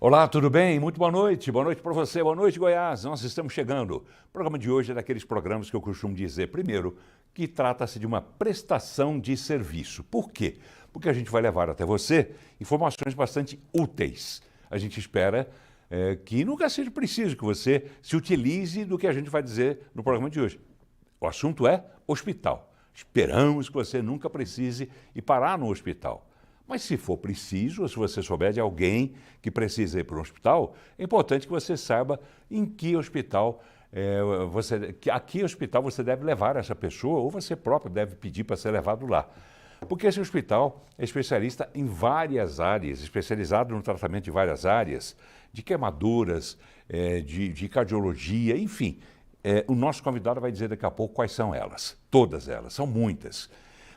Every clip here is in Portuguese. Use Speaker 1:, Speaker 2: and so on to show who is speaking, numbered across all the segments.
Speaker 1: Olá, tudo bem? Muito boa noite para você, boa noite Goiás, nós estamos chegando. O programa de hoje é daqueles programas que eu costumo dizer, primeiro, que trata-se de uma prestação de serviço. Por quê? Porque a gente vai levar até você informações bastante úteis. A gente espera que nunca seja preciso que você se utilize do que a gente vai dizer no programa de hoje. O assunto é hospital. Esperamos que você nunca precise ir parar no hospital. Mas se for preciso, ou se você souber de alguém que precisa ir para um hospital, é importante que você saiba em que hospital a que hospital você deve levar essa pessoa, ou você próprio deve pedir para ser levado lá. Porque esse hospital é especialista em várias áreas, especializado no tratamento de várias áreas, de queimaduras, de cardiologia, enfim. O nosso convidado vai dizer daqui a pouco quais são elas, todas elas, são muitas.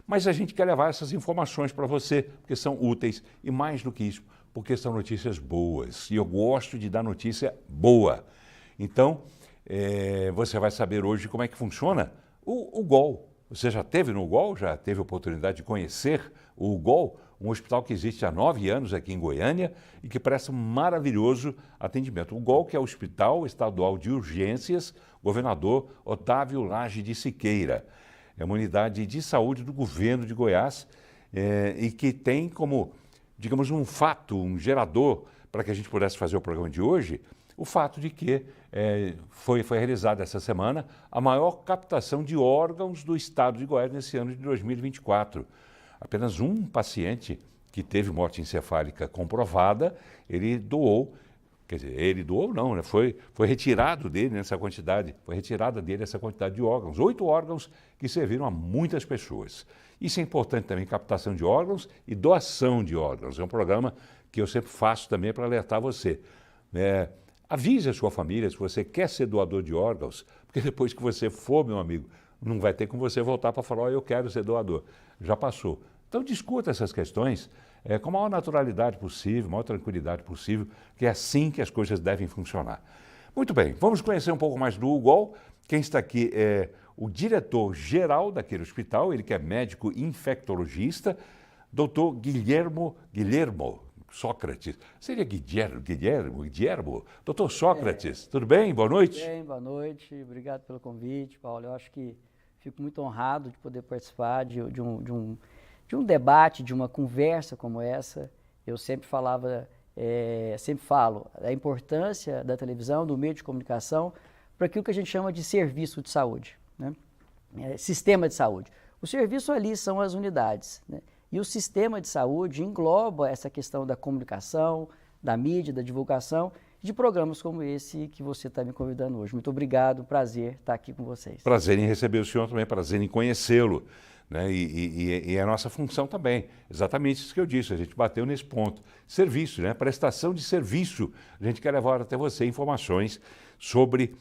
Speaker 1: Mas a gente quer levar essas informações para você, porque são úteis e mais do que isso, porque são notícias boas. E eu gosto de dar notícia boa. Então, você vai saber hoje como é que funciona o UGOL. Você já esteve no UGOL? Já teve a oportunidade de conhecer o UGOL? Um hospital que existe há 9 anos aqui em Goiânia e que presta um maravilhoso atendimento. O UGOL, que é o Hospital Estadual de Urgências, Governador Otávio Lage de Siqueira. É uma unidade de saúde do governo de Goiás e que tem como, digamos, um fato, um gerador para que a gente pudesse fazer o programa de hoje, o fato de que foi realizada essa semana a maior captação de órgãos do estado de Goiás nesse ano de 2024. Apenas um paciente que teve morte encefálica comprovada, ele doou. Quer dizer, ele doou não, né? Foi retirado dele essa quantidade, foi retirada dele essa quantidade de órgãos, 8 órgãos que serviram a muitas pessoas. Isso é importante também, captação de órgãos e doação de órgãos. É um programa que eu sempre faço também para alertar você. Avise a sua família se você quer ser doador de órgãos, porque depois que você for, meu amigo, não vai ter como você voltar para falar, eu quero ser doador. Já passou. Então discuta essas questões com a maior naturalidade possível, a maior tranquilidade possível, que é assim que as coisas devem funcionar. Muito bem, vamos conhecer um pouco mais do UGOL. Quem está aqui é o diretor-geral daquele hospital, ele que é médico infectologista, doutor Guilhermo Sócrates. Seria Guilhermo? Doutor Sócrates, tudo bem? Boa noite.
Speaker 2: Bem, boa noite, obrigado pelo convite, Paulo. Eu acho que fico muito honrado de poder participar de um debate, de uma conversa como essa. Eu sempre sempre falo da importância da televisão, do meio de comunicação, para aquilo que a gente chama de serviço de saúde, né? Sistema de saúde. O serviço ali são as unidades, né? E o sistema de saúde engloba essa questão da comunicação, da mídia, da divulgação, de programas como esse que você está me convidando hoje. Muito obrigado, prazer estar aqui com vocês.
Speaker 1: Prazer em receber o senhor também, prazer em conhecê-lo. Né? E é a nossa função também, exatamente isso que eu disse, a gente bateu nesse ponto. Serviço, né? Prestação de serviço. A gente quer levar até você informações sobre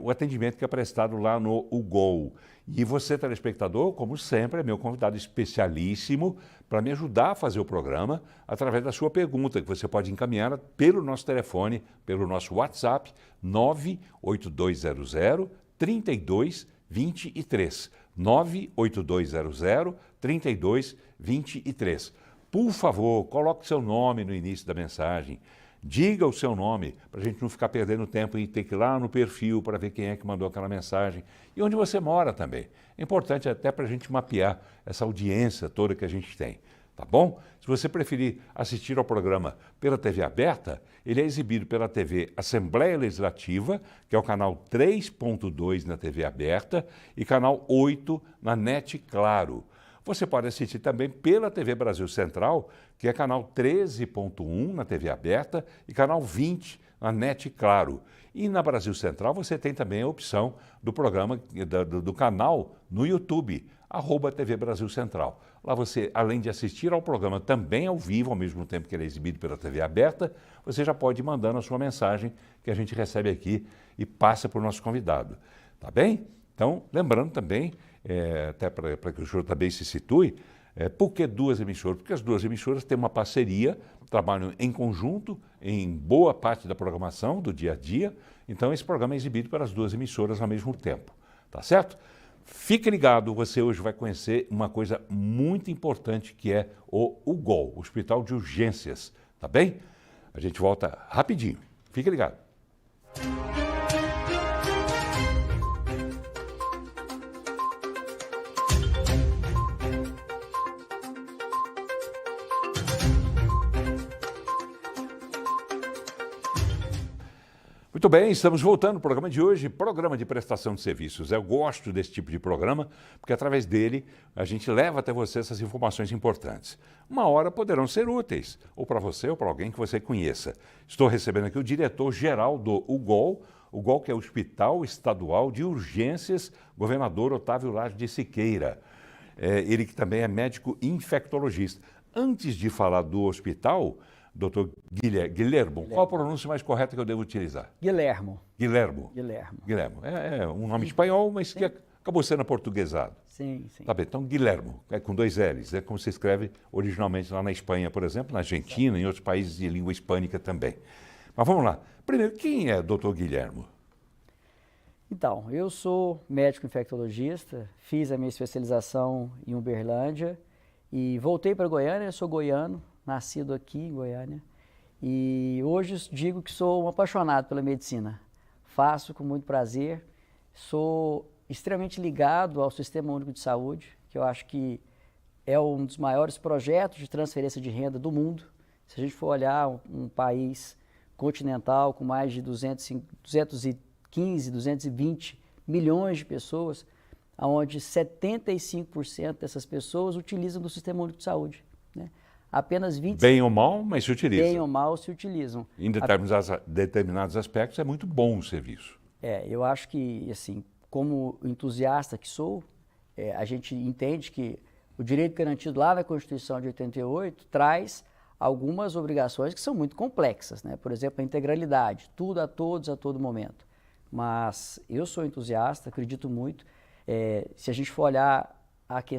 Speaker 1: o atendimento que é prestado lá no UGOL. E você, telespectador, como sempre, é meu convidado especialíssimo para me ajudar a fazer o programa através da sua pergunta, que você pode encaminhar pelo nosso telefone, pelo nosso WhatsApp, 98200-3223. 98200-3223. Por favor, coloque seu nome no início da mensagem. Diga o seu nome, para a gente não ficar perdendo tempo e ter que ir lá no perfil para ver quem é que mandou aquela mensagem. E onde você mora também. É importante até para a gente mapear essa audiência toda que a gente tem. Tá bom? Se você preferir assistir ao programa pela TV aberta, ele é exibido pela TV Assembleia Legislativa, que é o canal 3.2 na TV aberta, e canal 8 na NET Claro. Você pode assistir também pela TV Brasil Central, que é canal 13.1 na TV aberta e canal 20 na NET Claro. E na Brasil Central você tem também a opção do programa, do canal no YouTube, @TV Brasil Central. Lá você, além de assistir ao programa também ao vivo, ao mesmo tempo que ele é exibido pela TV aberta, você já pode ir mandando a sua mensagem que a gente recebe aqui e passa para o nosso convidado. Tá bem? Então, lembrando também, até para que o senhor também se situe, por que duas emissoras? Porque as duas emissoras têm uma parceria, trabalham em conjunto em boa parte da programação do dia a dia, então esse programa é exibido pelas duas emissoras ao mesmo tempo, tá certo? Fique ligado, você hoje vai conhecer uma coisa muito importante que é o UGOL, Hospital de Urgências, tá bem? A gente volta rapidinho. Fique ligado. Muito bem, estamos voltando ao programa de hoje, programa de prestação de serviços. Eu gosto desse tipo de programa, porque através dele a gente leva até você essas informações importantes. Uma hora poderão ser úteis, ou para você ou para alguém que você conheça. Estou recebendo aqui o diretor-geral do UGOL, que é o Hospital Estadual de Urgências, governador Otávio Lage de Siqueira. Ele que também é médico infectologista. Antes de falar do hospital, doutor Guilhermo, qual a pronúncia mais correta que eu devo utilizar?
Speaker 2: Guilhermo.
Speaker 1: Guilhermo. É um nome espanhol, mas que acabou sendo aportuguesado.
Speaker 2: Sim.
Speaker 1: Tá bem, então Guilhermo, é com 2 L's, é como se escreve originalmente lá na Espanha, por exemplo, na Argentina, em outros países de língua hispânica também. Mas vamos lá. Primeiro, quem é doutor Guilhermo?
Speaker 2: Então, eu sou médico infectologista, fiz a minha especialização em Uberlândia e voltei para Goiânia, sou goiano, nascido aqui em Goiânia, e hoje digo que sou um apaixonado pela medicina. Faço com muito prazer, sou extremamente ligado ao Sistema Único de Saúde, que eu acho que é um dos maiores projetos de transferência de renda do mundo. Se a gente for olhar um país continental com mais de 215, 220 milhões de pessoas, onde 75% dessas pessoas utilizam do Sistema Único de Saúde, né? Apenas 20%.
Speaker 1: Bem ou mal, mas se utilizam.
Speaker 2: Bem ou mal se utilizam.
Speaker 1: Em determinados aspectos é muito bom o serviço.
Speaker 2: Eu acho que, assim, como entusiasta que sou, a gente entende que o direito garantido lá na Constituição de 88 traz algumas obrigações que são muito complexas, né? Por exemplo, a integralidade, tudo a todos, a todo momento. Mas eu sou entusiasta, acredito muito. Se a gente for olhar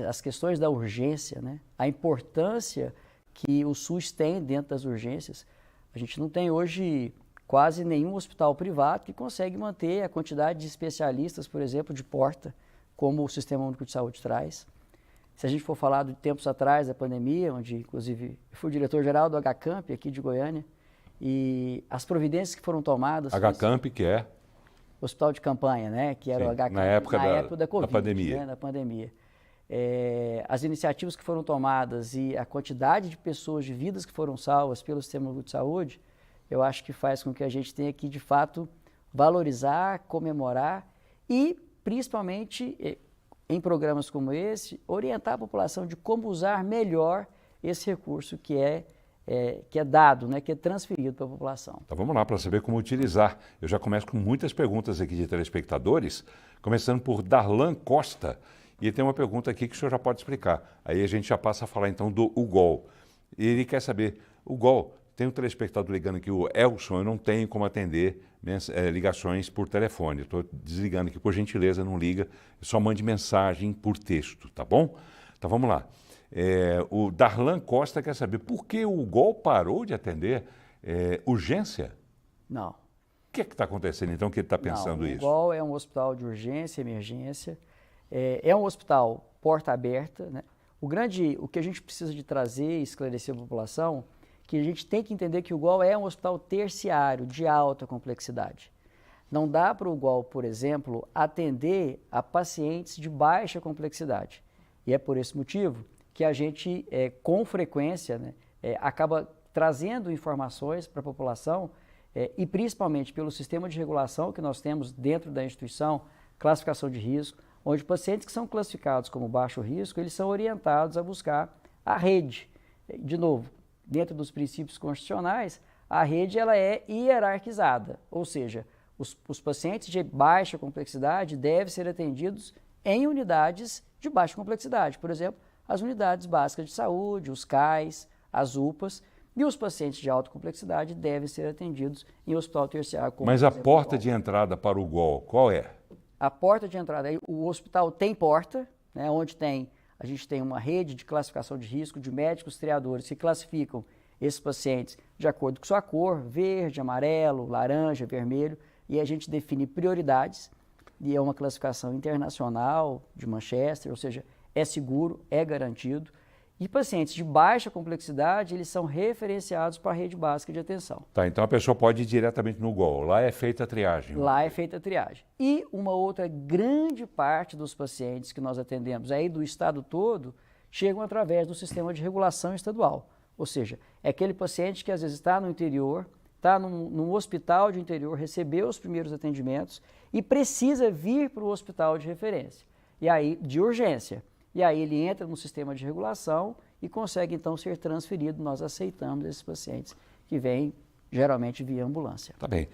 Speaker 2: as questões da urgência, né? A importância que o SUS tem dentro das urgências, a gente não tem hoje quase nenhum hospital privado que consegue manter a quantidade de especialistas, por exemplo, de porta, como o Sistema Único de Saúde traz. Se a gente for falar de tempos atrás da pandemia, onde inclusive eu fui diretor-geral do HCamp aqui de Goiânia, e as providências que foram tomadas...
Speaker 1: HCamp, que é?
Speaker 2: Hospital de campanha, né? Que era o HCamp
Speaker 1: na época da
Speaker 2: Covid,
Speaker 1: pandemia.
Speaker 2: Né? Da pandemia. As iniciativas que foram tomadas e a quantidade de pessoas, de vidas que foram salvas pelo Sistema Único de Saúde, eu acho que faz com que a gente tenha que, de fato, valorizar, comemorar e, principalmente, em programas como esse, orientar a população de como usar melhor esse recurso que é dado, né, que é transferido para a população.
Speaker 1: Então vamos lá, para saber como utilizar. Eu já começo com muitas perguntas aqui de telespectadores, começando por Darlan Costa. E tem uma pergunta aqui que o senhor já pode explicar. Aí a gente já passa a falar então do UGOL. Ele quer saber, UGOL, tem um telespectador ligando aqui, o Elson, eu não tenho como atender ligações por telefone. Estou desligando aqui, por gentileza, não liga, só mande mensagem por texto, tá bom? Então vamos lá. O Darlan Costa quer saber por que o UGOL parou de atender urgência?
Speaker 2: Não.
Speaker 1: O que é que está acontecendo então que ele está pensando isso?
Speaker 2: O UGOL é um hospital de urgência e emergência. É um hospital porta aberta, né? O que a gente precisa de trazer e esclarecer a população, que a gente tem que entender que o UGOL é um hospital terciário, de alta complexidade. Não dá para o UGOL, por exemplo, atender a pacientes de baixa complexidade. E é por esse motivo que a gente, com frequência, né, acaba trazendo informações para a população e principalmente pelo sistema de regulação que nós temos dentro da instituição, classificação de risco, onde pacientes que são classificados como baixo risco, eles são orientados a buscar a rede. De novo, dentro dos princípios constitucionais, a rede ela é hierarquizada, ou seja, os pacientes de baixa complexidade devem ser atendidos em unidades de baixa complexidade, por exemplo, as unidades básicas de saúde, os CAIs, as UPAs, e os pacientes de alta complexidade devem ser atendidos em hospital terciário.
Speaker 1: Mas a porta de entrada para o UGOL, qual é?
Speaker 2: A porta de entrada, o hospital tem porta, né, onde a gente tem uma rede de classificação de risco de médicos triadores que classificam esses pacientes de acordo com sua cor, verde, amarelo, laranja, vermelho, e a gente define prioridades, e é uma classificação internacional de Manchester, ou seja, é seguro, é garantido, E pacientes de baixa complexidade, eles são referenciados para a rede básica de atenção.
Speaker 1: Tá, então a pessoa pode ir diretamente no GOL. Lá é feita a triagem.
Speaker 2: Lá é feita a triagem. E uma outra grande parte dos pacientes que nós atendemos aí do estado todo chegam através do sistema de regulação estadual. Ou seja, é aquele paciente que às vezes está no interior, está num hospital de interior, recebeu os primeiros atendimentos e precisa vir para o hospital de referência. E aí, de urgência. E aí ele entra no sistema de regulação e consegue então ser transferido. Nós aceitamos esses pacientes que vêm geralmente via ambulância.
Speaker 1: Tá bem.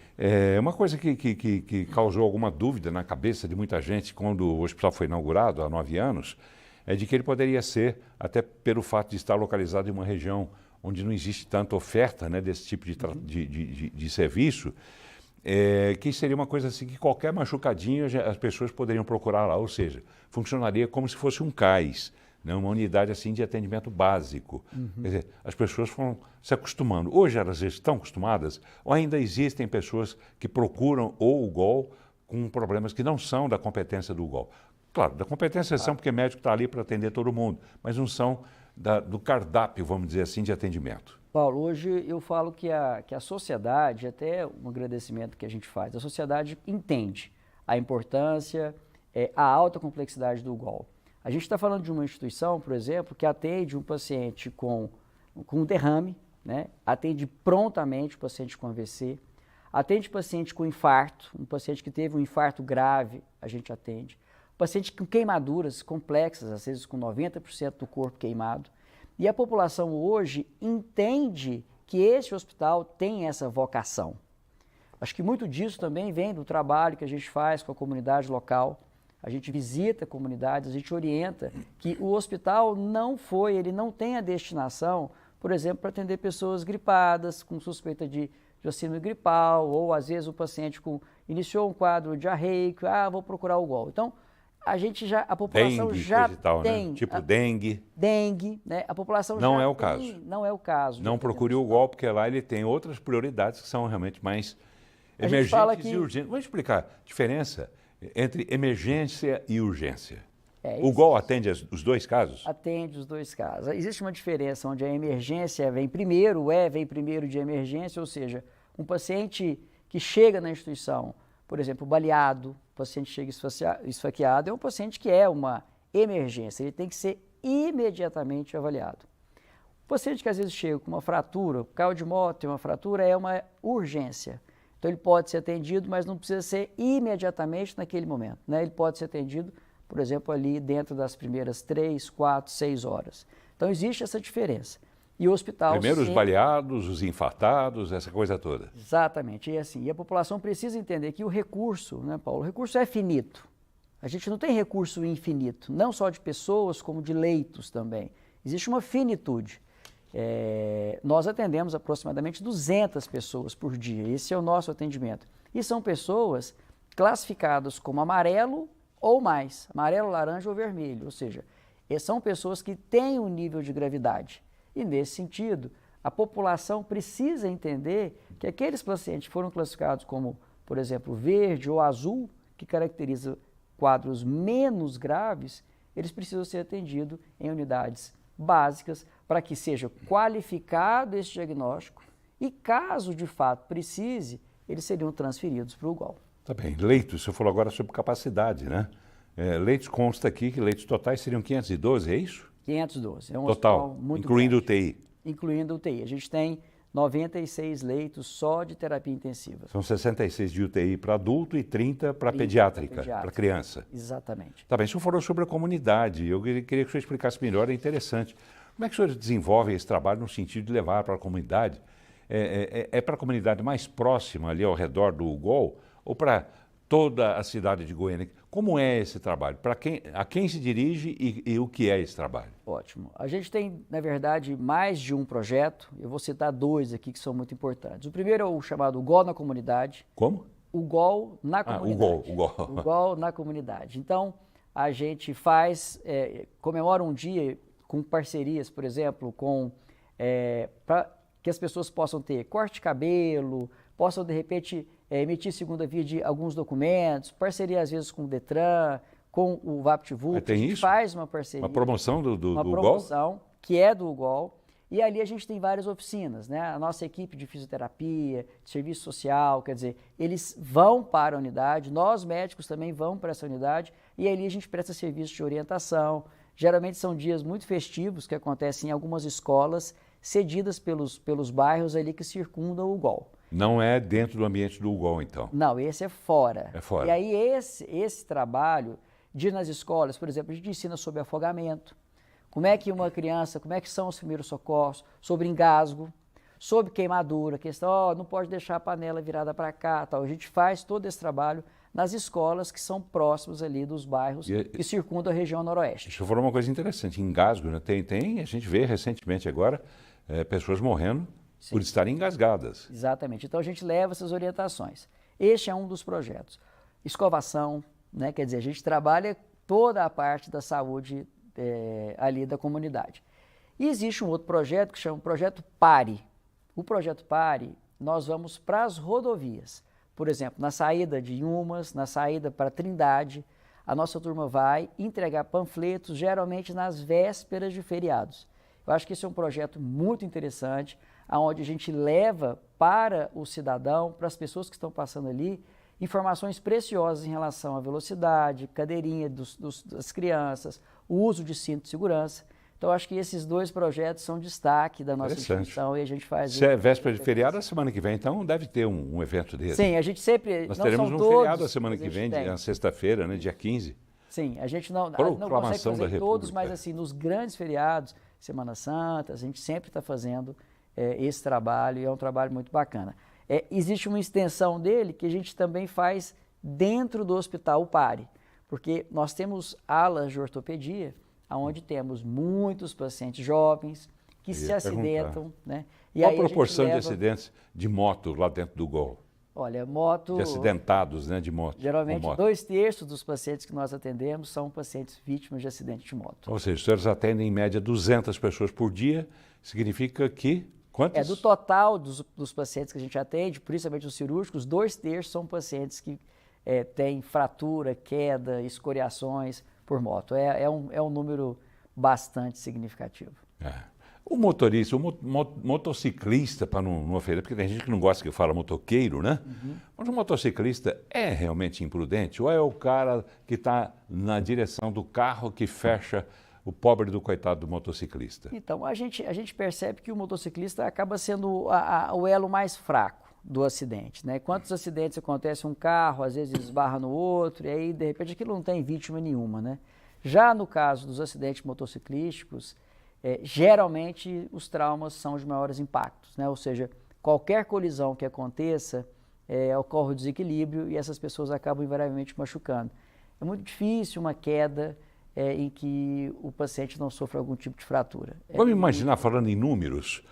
Speaker 1: Uma coisa que causou alguma dúvida na cabeça de muita gente quando o hospital foi inaugurado há 9 anos é de que ele poderia ser, até pelo fato de estar localizado em uma região onde não existe tanta oferta, né, desse tipo de serviço, que seria uma coisa assim que qualquer machucadinho as pessoas poderiam procurar lá, ou seja, funcionaria como se fosse um CAIS, né, uma unidade assim de atendimento básico. Quer dizer, as pessoas foram se acostumando. Hoje elas já estão acostumadas ou ainda existem pessoas que procuram ou o GOL com problemas que não são da competência do GOL. Claro, da competência são porque médico está ali para atender todo mundo, mas não são do cardápio, vamos dizer assim, de atendimento.
Speaker 2: Paulo, hoje eu falo que a sociedade, até um agradecimento que a gente faz, a sociedade entende a importância, a alta complexidade do GOL. A gente está falando de uma instituição, por exemplo, que atende um paciente com derrame, né? Atende prontamente o paciente com AVC, atende paciente com infarto, um paciente que teve um infarto grave, a gente atende. Paciente com queimaduras complexas, às vezes com 90% do corpo queimado. E a população hoje entende que esse hospital tem essa vocação. Acho que muito disso também vem do trabalho que a gente faz com a comunidade local. A gente visita comunidades, a gente orienta que o hospital ele não tem a destinação, por exemplo, para atender pessoas gripadas, com suspeita de síndrome gripal, ou às vezes o paciente iniciou um quadro diarreico, vou procurar o GOL. Então, a população
Speaker 1: dengue,
Speaker 2: já
Speaker 1: tal,
Speaker 2: tem.
Speaker 1: Né? Tipo dengue.
Speaker 2: Dengue, né? A população
Speaker 1: não
Speaker 2: já
Speaker 1: é o
Speaker 2: tem,
Speaker 1: caso.
Speaker 2: Não é o caso.
Speaker 1: Não procure o GOL, porque lá ele tem outras prioridades que são realmente mais emergentes e urgentes. Vamos explicar a diferença entre emergência e urgência. O GOL atende os dois casos?
Speaker 2: Atende os dois casos. Existe uma diferença onde a emergência vem primeiro de emergência, ou seja, um paciente que chega na instituição, por exemplo, baleado, o paciente chega esfaqueado, é um paciente que é uma emergência, ele tem que ser imediatamente avaliado. O paciente que às vezes chega com uma fratura, caiu de moto, tem uma fratura, é uma urgência. Então ele pode ser atendido, mas não precisa ser imediatamente naquele momento, né? Ele pode ser atendido, por exemplo, ali dentro das primeiras 3, 4, 6 horas. Então existe essa diferença. E o hospital...
Speaker 1: Primeiro os baleados, os infartados, essa coisa toda.
Speaker 2: Exatamente, e a população precisa entender que o recurso, né, Paulo, o recurso é finito. A gente não tem recurso infinito, não só de pessoas, como de leitos também. Existe uma finitude. Nós atendemos aproximadamente 200 pessoas por dia, esse é o nosso atendimento. E são pessoas classificadas como amarelo ou mais, amarelo, laranja ou vermelho, ou seja, são pessoas que têm um nível de gravidade. E nesse sentido, a população precisa entender que aqueles pacientes que foram classificados como, por exemplo, verde ou azul, que caracteriza quadros menos graves, eles precisam ser atendidos em unidades básicas para que seja qualificado esse diagnóstico e, caso de fato precise, eles seriam transferidos para o GOL.
Speaker 1: Tá bem. Leitos, você falou agora sobre capacidade, né? Leitos consta aqui que leitos totais seriam 512, é isso?
Speaker 2: 512. É um
Speaker 1: total,
Speaker 2: hospital muito
Speaker 1: incluindo
Speaker 2: grande.
Speaker 1: UTI.
Speaker 2: Incluindo UTI. A gente tem 96 leitos só de terapia intensiva.
Speaker 1: São 66 de UTI para adulto e 30 para pediátrica, para criança.
Speaker 2: Exatamente.
Speaker 1: Tá bem, o senhor falou sobre a comunidade, eu queria que o senhor explicasse melhor, é interessante. Como é que o senhor desenvolve esse trabalho no sentido de levar para a comunidade? Para a comunidade mais próxima ali ao redor do GOL ou para toda a cidade de Goiânia? Como é esse trabalho? A quem se dirige e o que é esse trabalho?
Speaker 2: Ótimo. A gente tem, na verdade, mais de um projeto. Eu vou citar 2 aqui que são muito importantes. O primeiro é o chamado GOL na comunidade.
Speaker 1: Como?
Speaker 2: O GOL na comunidade.
Speaker 1: O GOL.
Speaker 2: O GOL na comunidade. Então, a gente comemora um dia com parcerias, por exemplo, para que as pessoas possam ter corte de cabelo, possam, de repente, emitir segunda via de alguns documentos, parceria, às vezes, com o Detran, com o VaptVupt.
Speaker 1: Tem isso?
Speaker 2: Faz uma parceria.
Speaker 1: Uma promoção do
Speaker 2: Uma
Speaker 1: GOL?
Speaker 2: promoção que é do UGOL, e ali a gente tem várias oficinas, né? A nossa equipe de fisioterapia, de serviço social, quer dizer, eles vão para a unidade, nós médicos também vamos para essa unidade, e ali a gente presta serviço de orientação. Geralmente são dias muito festivos que acontecem em algumas escolas cedidas pelos bairros ali que circundam o UGOL.
Speaker 1: Não é dentro do ambiente do UGOL, então?
Speaker 2: Não, esse é fora.
Speaker 1: É fora.
Speaker 2: E aí esse trabalho de ir nas escolas, por exemplo, a gente ensina sobre afogamento, como é que uma criança, como é que são os primeiros socorros, sobre engasgo, sobre queimadura, questão, não pode deixar a panela virada para cá, tal. A gente faz todo esse trabalho nas escolas que são próximas ali dos bairros que circundam a região noroeste.
Speaker 1: Deixa eu falar uma coisa interessante, engasgo, né? A gente vê recentemente agora pessoas morrendo
Speaker 2: Sim.
Speaker 1: por estarem engasgadas.
Speaker 2: Exatamente, então a gente leva essas orientações. Este é um dos projetos. Escovação, né? Quer dizer, a gente trabalha toda a parte da saúde ali da comunidade. E existe um outro projeto que chama Projeto PARE. O Projeto PARE, nós vamos para as rodovias. Por exemplo, na saída de Inhumas, na saída para Trindade, a nossa turma vai entregar panfletos, geralmente nas vésperas de feriados. Eu acho que esse é um projeto muito interessante, onde a gente leva para o cidadão, para as pessoas que estão passando ali, informações preciosas em relação à velocidade, cadeirinha das crianças, o uso de cinto de segurança. Então, acho que esses dois projetos são destaque da nossa instituição e a gente faz...
Speaker 1: Se é véspera de feriado, a semana que vem, então, deve ter um evento desse.
Speaker 2: Sim, a gente sempre...
Speaker 1: Nós
Speaker 2: não
Speaker 1: teremos
Speaker 2: são
Speaker 1: um
Speaker 2: todos,
Speaker 1: feriado a semana que vem, na sexta-feira, né, dia 15.
Speaker 2: Sim, a gente não consegue fazer todos, mas assim, nos grandes feriados, Semana Santa, a gente sempre está fazendo esse trabalho e é um trabalho muito bacana. Existe uma extensão dele que a gente também faz dentro do Hospital PARE, porque nós temos alas de ortopedia, onde temos muitos pacientes jovens que se acidentam. Né? E
Speaker 1: qual a proporção de acidentes de moto lá dentro do UGOL?
Speaker 2: Olha, moto...
Speaker 1: De acidentados, né, de moto.
Speaker 2: Geralmente, 2/3 dos pacientes que nós atendemos são pacientes vítimas de acidente de moto.
Speaker 1: Ou seja, os senhores atendem em média 200 pessoas por dia, significa que... Quantos?
Speaker 2: Do total dos pacientes que a gente atende, principalmente os cirúrgicos, 2/3 são pacientes que têm fratura, queda, escoriações por moto. É um número bastante significativo.
Speaker 1: O motorista, o motociclista, para não ofender, porque tem gente que não gosta que eu fale motoqueiro, né? Uhum. Mas o motociclista é realmente imprudente? Ou é o cara que está na direção do carro que fecha o pobre do coitado do motociclista?
Speaker 2: Então, a gente percebe que o motociclista acaba sendo o elo mais fraco do acidente, né? Quantos acidentes acontecem um carro, às vezes esbarra no outro, e aí, de repente, aquilo não tem vítima nenhuma, né? Já no caso dos acidentes motociclísticos, geralmente os traumas são de maiores impactos, né? Ou seja, qualquer colisão que aconteça, ocorre o desequilíbrio e essas pessoas acabam invariavelmente machucando. É muito difícil uma queda em que o paciente não sofra algum tipo de fratura.
Speaker 1: Vamos imaginar, falando em números,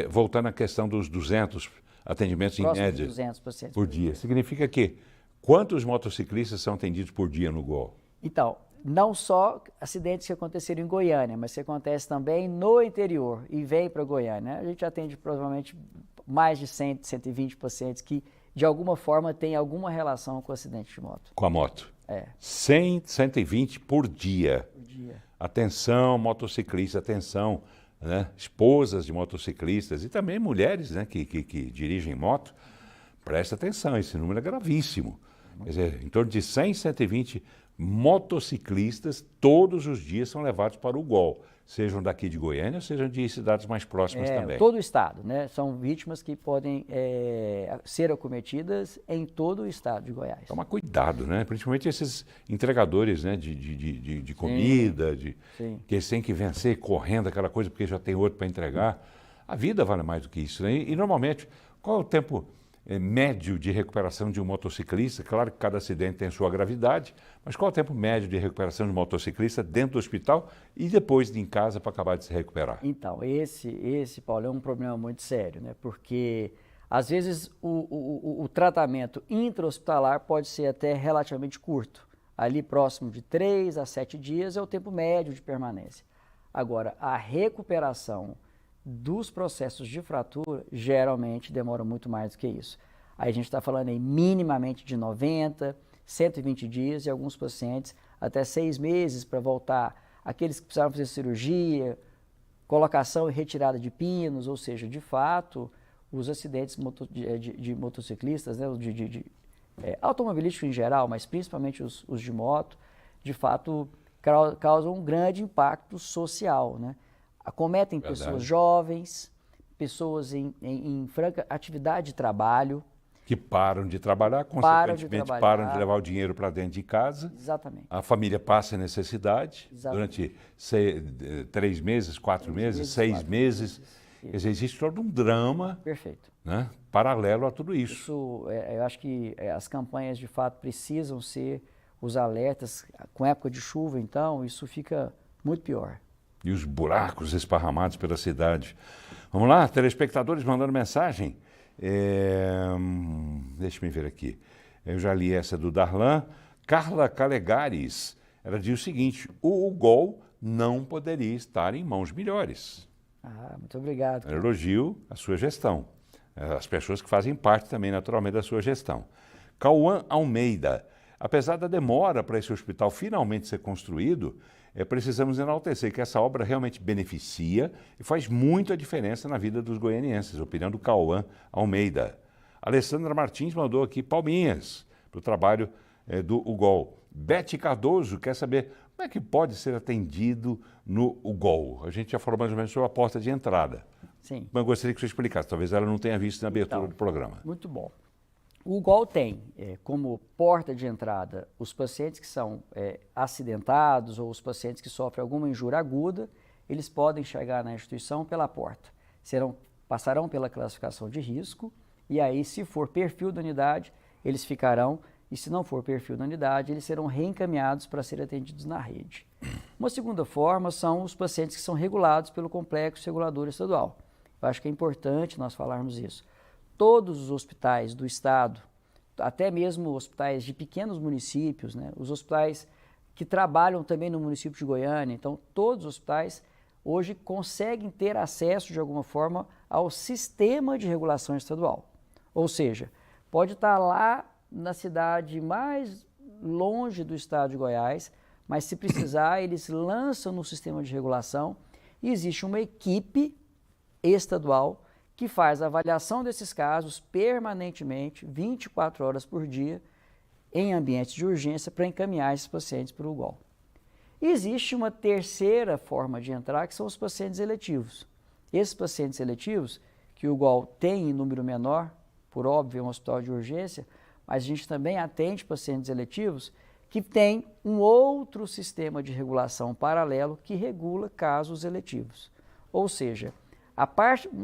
Speaker 1: voltando à questão dos 200 atendimentos em média
Speaker 2: 200 pacientes
Speaker 1: por dia. Significa que quantos motociclistas são atendidos por dia no UGOL?
Speaker 2: Então, não só acidentes que aconteceram em Goiânia, mas que acontece também no interior e vem para Goiânia. A gente atende provavelmente mais de 100, 120 pacientes que, de alguma forma, têm alguma relação com o acidente de moto.
Speaker 1: Com a moto? 100, 120 por dia. Atenção, motociclista, atenção, né? Esposas de motociclistas e também mulheres, né, que dirigem moto. Presta atenção, esse número é gravíssimo. Quer dizer, em torno de 100, 120 motociclistas todos os dias são levados para o UGOL, sejam daqui de Goiânia, sejam de cidades mais próximas também.
Speaker 2: Todo o estado, né? São vítimas que podem ser acometidas em todo o estado de Goiás.
Speaker 1: Tomar cuidado, né? Principalmente esses entregadores, né, de comida, que eles têm que vencer correndo aquela coisa porque já tem outro para entregar. A vida vale mais do que isso, né? E normalmente, qual é o tempo médio de recuperação de um motociclista? Claro que cada acidente tem sua gravidade, mas qual é o tempo médio de recuperação de um motociclista dentro do hospital e depois em casa para acabar de se recuperar?
Speaker 2: Então, esse, Paulo, é um problema muito sério, né? Porque às vezes o tratamento intra-hospitalar pode ser até relativamente curto. Ali próximo de 3 a 7 dias é o tempo médio de permanência. Agora, a recuperação dos processos de fratura geralmente demora muito mais do que isso. Aí a gente está falando em minimamente de 90, 120 dias e alguns pacientes até 6 meses para voltar. Aqueles que precisaram fazer cirurgia, colocação e retirada de pinos, ou seja, de fato, os acidentes de motociclistas, né, automobilísticos em geral, mas principalmente os de moto, de fato, causam um grande impacto social, né? Acometem pessoas jovens, pessoas em franca atividade de trabalho.
Speaker 1: Que param de trabalhar, consequentemente param de levar o dinheiro para dentro de casa.
Speaker 2: Exatamente.
Speaker 1: A família passa necessidade durante 3 meses, 4 meses, 6 meses. Quer dizer, existe todo um drama.
Speaker 2: Perfeito.
Speaker 1: Né, paralelo a tudo isso.
Speaker 2: Eu acho que as campanhas, de fato, precisam ser os alertas. Com época de chuva, então, isso fica muito pior.
Speaker 1: E os buracos esparramados pela cidade. Vamos lá, telespectadores mandando mensagem. Deixa eu ver aqui. Eu já li essa do Darlan. Carla Calegares, ela diz o seguinte: o UGOL não poderia estar em mãos melhores.
Speaker 2: Muito obrigado.
Speaker 1: Eu elogio a sua gestão. As pessoas que fazem parte também, naturalmente, da sua gestão. Cauã Almeida, apesar da demora para esse hospital finalmente ser construído, precisamos enaltecer que essa obra realmente beneficia e faz muita diferença na vida dos goianienses. Opinião do Cauã Almeida. Alessandra Martins mandou aqui palminhas para o trabalho do UGOL. Bete Cardoso quer saber como é que pode ser atendido no UGOL. A gente já falou mais ou menos sobre a porta de entrada.
Speaker 2: Sim.
Speaker 1: Mas gostaria que você explicasse, talvez ela não tenha visto na abertura do programa.
Speaker 2: Muito bom. O UGOL tem como porta de entrada os pacientes que são acidentados ou os pacientes que sofrem alguma injúria aguda, eles podem chegar na instituição pela porta. Passarão pela classificação de risco e aí, se for perfil da unidade, eles ficarão, e se não for perfil da unidade, eles serão reencaminhados para serem atendidos na rede. Uma segunda forma são os pacientes que são regulados pelo Complexo Regulador Estadual. Eu acho que é importante nós falarmos isso. Todos os hospitais do estado, até mesmo hospitais de pequenos municípios, né, os hospitais que trabalham também no município de Goiânia, então todos os hospitais hoje conseguem ter acesso de alguma forma ao sistema de regulação estadual. Ou seja, pode estar lá na cidade mais longe do estado de Goiás, mas se precisar eles lançam no sistema de regulação e existe uma equipe estadual que faz a avaliação desses casos permanentemente, 24 horas por dia, em ambientes de urgência para encaminhar esses pacientes para o UGOL. Existe uma terceira forma de entrar, que são os pacientes eletivos. Esses pacientes eletivos, que o UGOL tem em número menor, por óbvio, é um hospital de urgência, mas a gente também atende pacientes eletivos que têm um outro sistema de regulação paralelo que regula casos eletivos. Ou seja,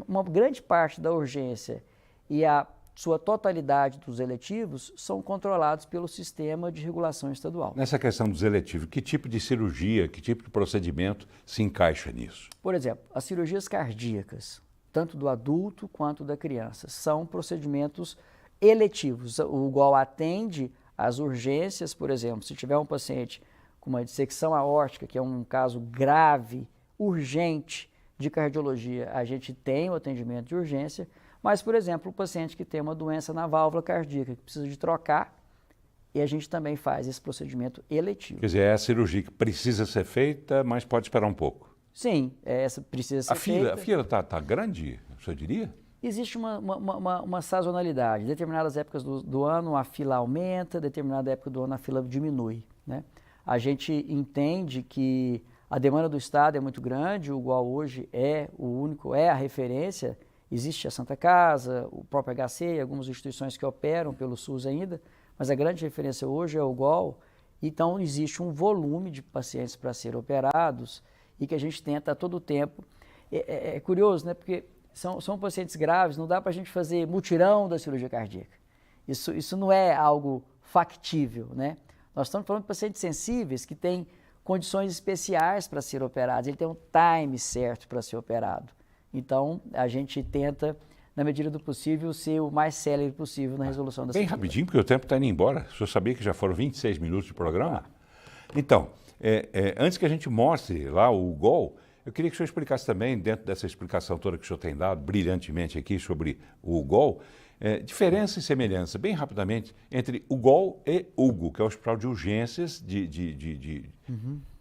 Speaker 2: uma grande parte da urgência e a sua totalidade dos eletivos são controlados pelo sistema de regulação estadual.
Speaker 1: Nessa questão dos eletivos, que tipo de cirurgia, que tipo de procedimento se encaixa nisso?
Speaker 2: Por exemplo, as cirurgias cardíacas, tanto do adulto quanto da criança, são procedimentos eletivos. O UGOL atende às urgências, por exemplo, se tiver um paciente com uma dissecção aórtica, que é um caso grave, urgente, de cardiologia, a gente tem o atendimento de urgência, mas, por exemplo, o paciente que tem uma doença na válvula cardíaca, que precisa de trocar, e a gente também faz esse procedimento eletivo.
Speaker 1: Quer dizer, é a cirurgia que precisa ser feita, mas pode esperar um pouco.
Speaker 2: Sim, essa precisa ser feita.
Speaker 1: A fila está grande, você diria?
Speaker 2: Existe uma sazonalidade. Em determinadas épocas do ano a fila aumenta, em determinada época do ano a fila diminui, né? A gente entende que a demanda do Estado é muito grande, o UGOL hoje é o único, é a referência. Existe a Santa Casa, o próprio HC e algumas instituições que operam pelo SUS ainda, mas a grande referência hoje é o UGOL. Então, existe um volume de pacientes para serem operados e que a gente tenta a todo tempo. É curioso, né? Porque são pacientes graves, não dá para a gente fazer mutirão da cirurgia cardíaca. Isso não é algo factível, né? Nós estamos falando de pacientes sensíveis que têm condições especiais para ser operados, ele tem um time certo para ser operado. Então, a gente tenta, na medida do possível, ser o mais célere possível na resolução dessa
Speaker 1: Bem rapidinho, porque o tempo está indo embora. O senhor sabia que já foram 26 minutos de programa? Então, antes que a gente mostre lá o UGOL, eu queria que o senhor explicasse também, dentro dessa explicação toda que o senhor tem dado brilhantemente aqui sobre o UGOL, diferença e semelhança, bem rapidamente, entre UGOL e UGO, que é o Hospital de Urgências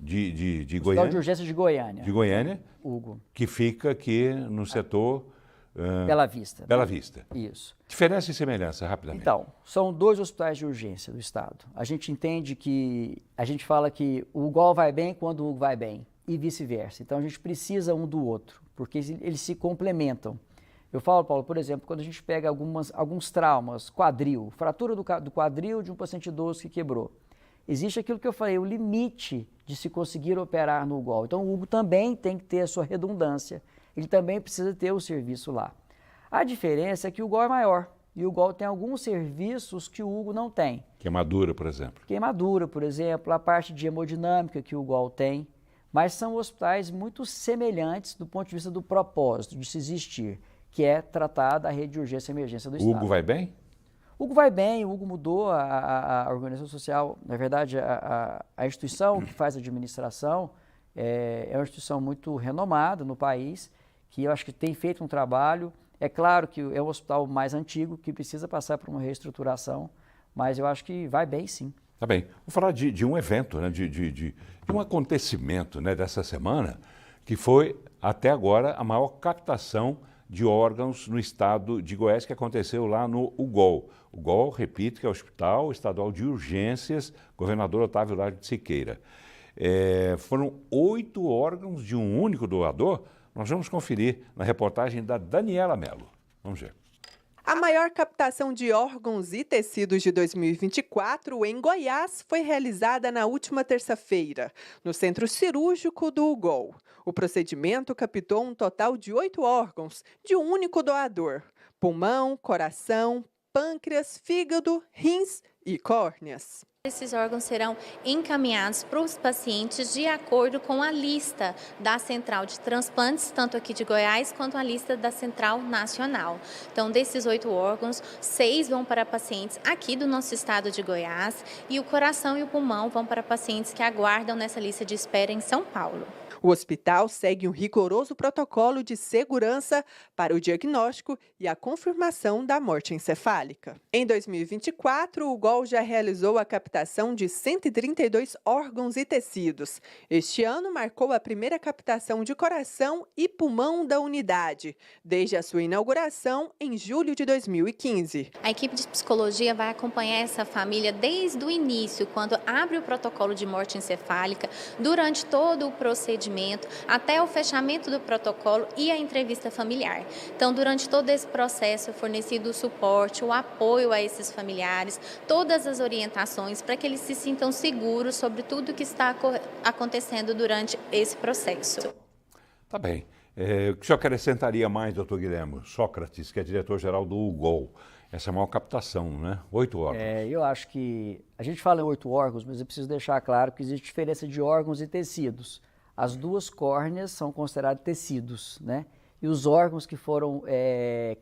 Speaker 1: de
Speaker 2: Hospital
Speaker 1: Goiânia.
Speaker 2: de Urgência de Goiânia.
Speaker 1: De Goiânia,
Speaker 2: Hugo.
Speaker 1: que fica aqui no setor
Speaker 2: Bela Vista.
Speaker 1: Bela
Speaker 2: né?
Speaker 1: Vista.
Speaker 2: Isso.
Speaker 1: Diferença e semelhança, rapidamente.
Speaker 2: Então, são 2 hospitais de urgência do estado. A gente entende que, a gente fala que o Gol vai bem quando o Hugo vai bem e vice-versa. Então, a gente precisa um do outro, porque eles se complementam. Eu falo, Paulo, por exemplo, quando a gente pega alguns traumas, quadril, fratura do quadril de um paciente idoso que quebrou. Existe aquilo que eu falei, o limite de se conseguir operar no Gol. Então, o Hugo também tem que ter a sua redundância. Ele também precisa ter o serviço lá. A diferença é que o Gol é maior e o Gol tem alguns serviços que o Hugo não tem.
Speaker 1: Queimadura, por exemplo.
Speaker 2: Queimadura, por exemplo, a parte de hemodinâmica que o Gol tem, mas são hospitais muito semelhantes do ponto de vista do propósito de se existir, que é tratar da rede de urgência e emergência do
Speaker 1: O
Speaker 2: estado.
Speaker 1: Hugo vai bem?
Speaker 2: O Hugo vai bem, o Hugo mudou a organização social, na verdade a instituição que faz a administração é uma instituição muito renomada no país, que eu acho que tem feito um trabalho. É claro que é um hospital mais antigo, que precisa passar por uma reestruturação, mas eu acho que vai bem sim.
Speaker 1: Tá bem. Vou falar de um evento, né, de um acontecimento, né, dessa semana, que foi, até agora, a maior captação de órgãos no estado de Goiás, que aconteceu lá no UGOL. O UGOL, repito, que é o Hospital Estadual de Urgências, governador Otávio Lage de Siqueira. Foram 8 órgãos de um único doador. Nós vamos conferir na reportagem da Daniela Mello. Vamos ver.
Speaker 3: A maior captação de órgãos e tecidos de 2024 em Goiás foi realizada na última terça-feira, no Centro Cirúrgico do UGOL. O procedimento captou um total de 8 órgãos de um único doador: pulmão, coração, pâncreas, fígado, rins e córneas.
Speaker 4: Esses órgãos serão encaminhados para os pacientes de acordo com a lista da Central de Transplantes, tanto aqui de Goiás quanto a lista da Central Nacional. Então, desses 8 órgãos, 6 vão para pacientes aqui do nosso estado de Goiás e o coração e o pulmão vão para pacientes que aguardam nessa lista de espera em São Paulo.
Speaker 3: O hospital segue um rigoroso protocolo de segurança para o diagnóstico e a confirmação da morte encefálica. Em 2024, o GOL já realizou a captação de 132 órgãos e tecidos. Este ano marcou a primeira captação de coração e pulmão da unidade, desde a sua inauguração em julho de 2015.
Speaker 4: A equipe de psicologia vai acompanhar essa família desde o início, quando abre o protocolo de morte encefálica, durante todo o procedimento, até o fechamento do protocolo e a entrevista familiar. Então, durante todo esse processo, é fornecido o suporte, o apoio a esses familiares, todas as orientações para que eles se sintam seguros sobre tudo o que está acontecendo durante esse processo.
Speaker 1: Tá bem. O que o senhor acrescentaria mais, doutor Guilherme Sócrates, que é diretor-geral do UGOL? Essa é a maior captação, né? 8 órgãos.
Speaker 2: Eu acho que a gente fala em 8 órgãos, mas eu preciso deixar claro que existe diferença de órgãos e tecidos. As 2 córneas são consideradas tecidos, né? E os órgãos que foram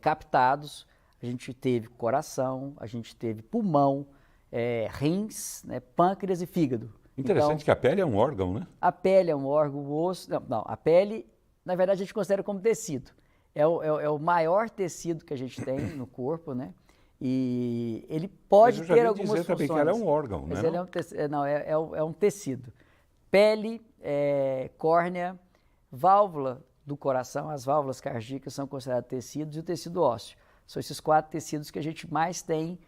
Speaker 2: captados, a gente teve coração, a gente teve pulmão, rins, né? Pâncreas e fígado.
Speaker 1: Interessante
Speaker 2: então,
Speaker 1: que a pele é um órgão, né?
Speaker 2: A pele é um órgão, o osso... Não, a pele, na verdade, a gente considera como tecido. É o maior tecido que a gente tem no corpo, né? E ele pode ter algumas funções.
Speaker 1: Também que ela é um órgão,
Speaker 2: mas
Speaker 1: né?
Speaker 2: Ele é um tecido. Pele, córnea, válvula do coração, as válvulas cardíacas são consideradas tecidos e o tecido ósseo. São esses 4 tecidos que a gente mais tem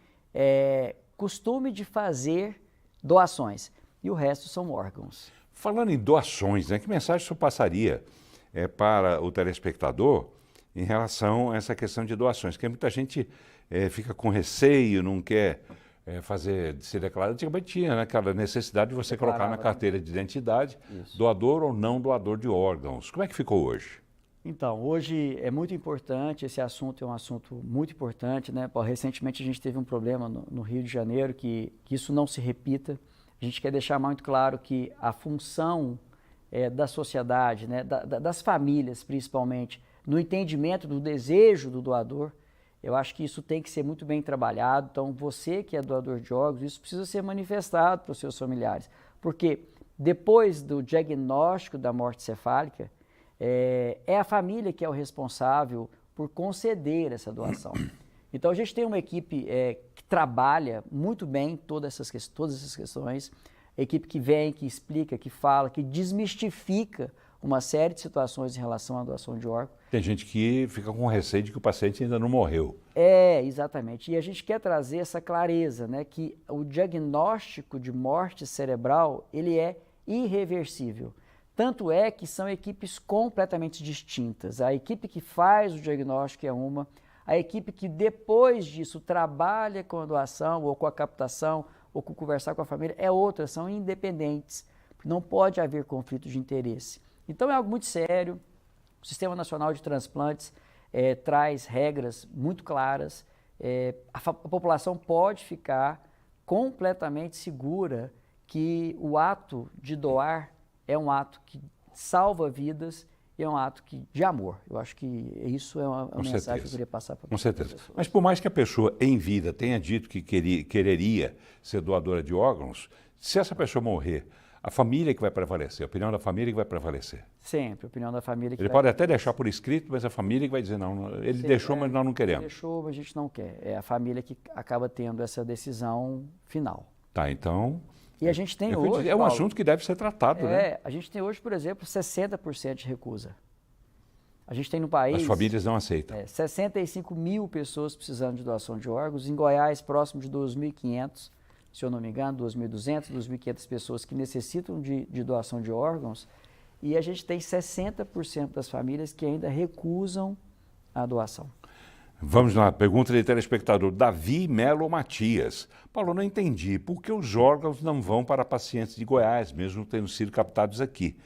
Speaker 2: costume de fazer doações. E o resto são órgãos.
Speaker 1: Falando em doações, né, que mensagem o senhor passaria para o telespectador em relação a essa questão de doações? Porque muita gente fica com receio, não quer se declarar. Antigamente tinha, né, aquela necessidade de você colocar na carteira de identidade doador ou não doador de órgãos. Como é que ficou hoje?
Speaker 2: Então, hoje é muito importante, esse assunto é um assunto muito importante, né? Recentemente a gente teve um problema no Rio de Janeiro, que isso não se repita. A gente quer deixar muito claro que a função da sociedade, né, das famílias principalmente, no entendimento do desejo do doador, eu acho que isso tem que ser muito bem trabalhado. Então, você que é doador de órgãos, isso precisa ser manifestado para os seus familiares. Porque depois do diagnóstico da morte cefálica, é a família que é o responsável por conceder essa doação. Então, a gente tem uma equipe que trabalha muito bem todas essas questões. equipe que vem, que explica, que fala, que desmistifica uma série de situações em relação à doação de órgãos.
Speaker 1: Tem gente que fica com receio de que o paciente ainda não morreu.
Speaker 2: Exatamente. E a gente quer trazer essa clareza, né, que o diagnóstico de morte cerebral, ele é irreversível. Tanto é que são equipes completamente distintas. A equipe que faz o diagnóstico é uma, a equipe que depois disso trabalha com a doação ou com a captação ou com conversar com a família é outra, são independentes. Não pode haver conflito de interesse. Então é algo muito sério. O Sistema Nacional de Transplantes traz regras muito claras. A população pode ficar completamente segura que o ato de doar é um ato que salva vidas e é um ato de amor. Eu acho que isso é uma mensagem que eu queria passar para
Speaker 1: Com certeza. Mas por mais que a pessoa em vida tenha dito que quereria ser doadora de órgãos, se essa pessoa morrer, a família que vai prevalecer, a opinião da família que vai prevalecer.
Speaker 2: Sempre, a opinião da família que
Speaker 1: Ele pode até deixar por escrito, mas a família que vai dizer, não, ele deixou, mas nós não queremos.
Speaker 2: Ele deixou, mas a gente não quer. É a família que acaba tendo essa decisão final.
Speaker 1: Tá, então...
Speaker 2: E a gente tem hoje...
Speaker 1: É um assunto que deve ser tratado, né?
Speaker 2: A gente tem hoje, por exemplo, 60% de recusa. A gente tem no país...
Speaker 1: As famílias não aceitam.
Speaker 2: 65 mil pessoas precisando de doação de órgãos. Em Goiás, próximo de 2.500, se eu não me engano, 2.200, 2.500 pessoas que necessitam de doação de órgãos. E a gente tem 60% das famílias que ainda recusam a doação.
Speaker 1: Vamos lá, pergunta de telespectador Davi Melo Matias. Paulo, não entendi por que os órgãos não vão para pacientes de Goiás, mesmo tendo sido captados aqui.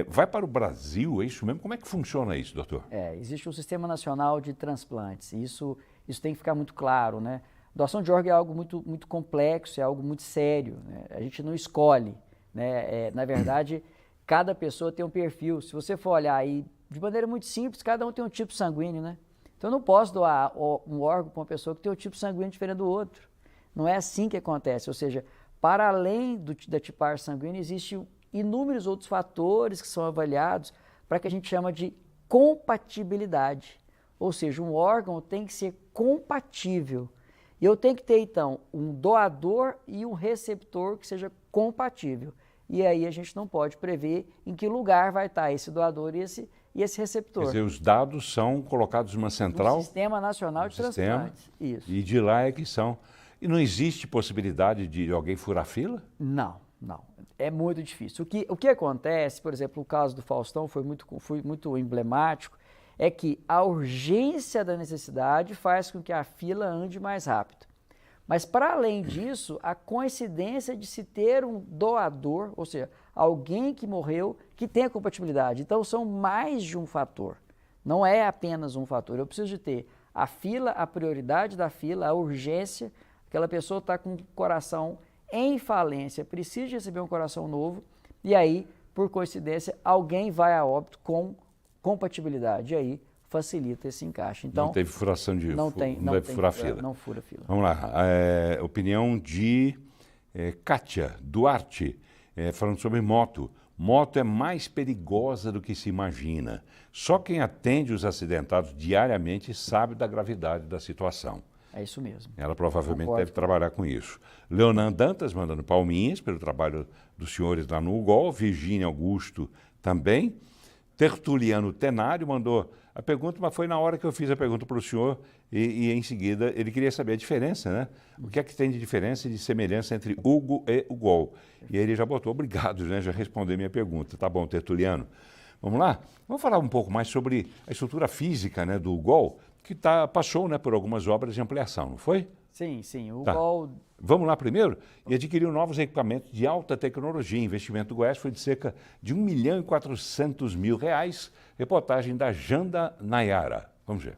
Speaker 1: Vai para o Brasil, é isso mesmo? Como é que funciona isso, doutor?
Speaker 2: Existe um Sistema Nacional de Transplantes, isso tem que ficar muito claro, né? Doação de órgão é algo muito complexo, é algo muito sério, né? A gente não escolhe, né? Na verdade, cada pessoa tem um perfil. Se você for olhar aí, de maneira muito simples, cada um tem um tipo sanguíneo, né? Então, eu não posso doar um órgão para uma pessoa que tem um tipo sanguíneo diferente do outro. Não é assim que acontece. Ou seja, para além da tipagem sanguínea, existem inúmeros outros fatores que são avaliados para que a gente chama de compatibilidade. Ou seja, um órgão tem que ser compatível. E eu tenho que ter, então, um doador e um receptor que seja compatível. E aí a gente não pode prever em que lugar vai estar esse doador e esse receptor.
Speaker 1: Quer dizer, os dados são colocados numa central?
Speaker 2: No Sistema Nacional de Transplantes. Isso.
Speaker 1: E de lá é que são. E não existe possibilidade de alguém furar fila?
Speaker 2: Não. É muito difícil. O que acontece, por exemplo, o caso do Faustão foi muito emblemático, é que a urgência da necessidade faz com que a fila ande mais rápido. Mas, para além disso, a coincidência de se ter um doador, ou seja, alguém que morreu, que tem a compatibilidade. Então, são mais de um fator. Não é apenas um fator. Eu preciso de ter a fila, a prioridade da fila, a urgência. Aquela pessoa está com o coração em falência, precisa receber um coração novo. E aí, por coincidência, alguém vai a óbito com compatibilidade. E aí, facilita esse encaixe. Então,
Speaker 1: não teve furação de... Não deve furar fila.
Speaker 2: Não fura fila.
Speaker 1: Vamos lá. Opinião de Kátia Duarte, falando sobre moto. Moto é mais perigosa do que se imagina. Só quem atende os acidentados diariamente sabe da gravidade da situação.
Speaker 2: É isso mesmo.
Speaker 1: Ela provavelmente deve trabalhar com isso. Leonan Dantas mandando palminhas pelo trabalho dos senhores lá no UGOL. Virgínia Augusto também. Tertuliano Tenário mandou a pergunta, mas foi na hora que eu fiz a pergunta para o senhor e em seguida ele queria saber a diferença, né? O que é que tem de diferença e de semelhança entre UGO e UGOL? E aí ele já botou, obrigado, né? Já respondeu minha pergunta. Tá bom, Tertuliano. Vamos lá? Vamos falar um pouco mais sobre a estrutura física, né, do UGOL, que passou, né, por algumas obras de ampliação, não foi?
Speaker 2: Sim. O UGOL...
Speaker 1: Vamos lá primeiro? E adquiriu novos equipamentos de alta tecnologia. O investimento do Goiás foi de cerca de R$1.400.000. Reportagem da Janda Nayara. Vamos ver.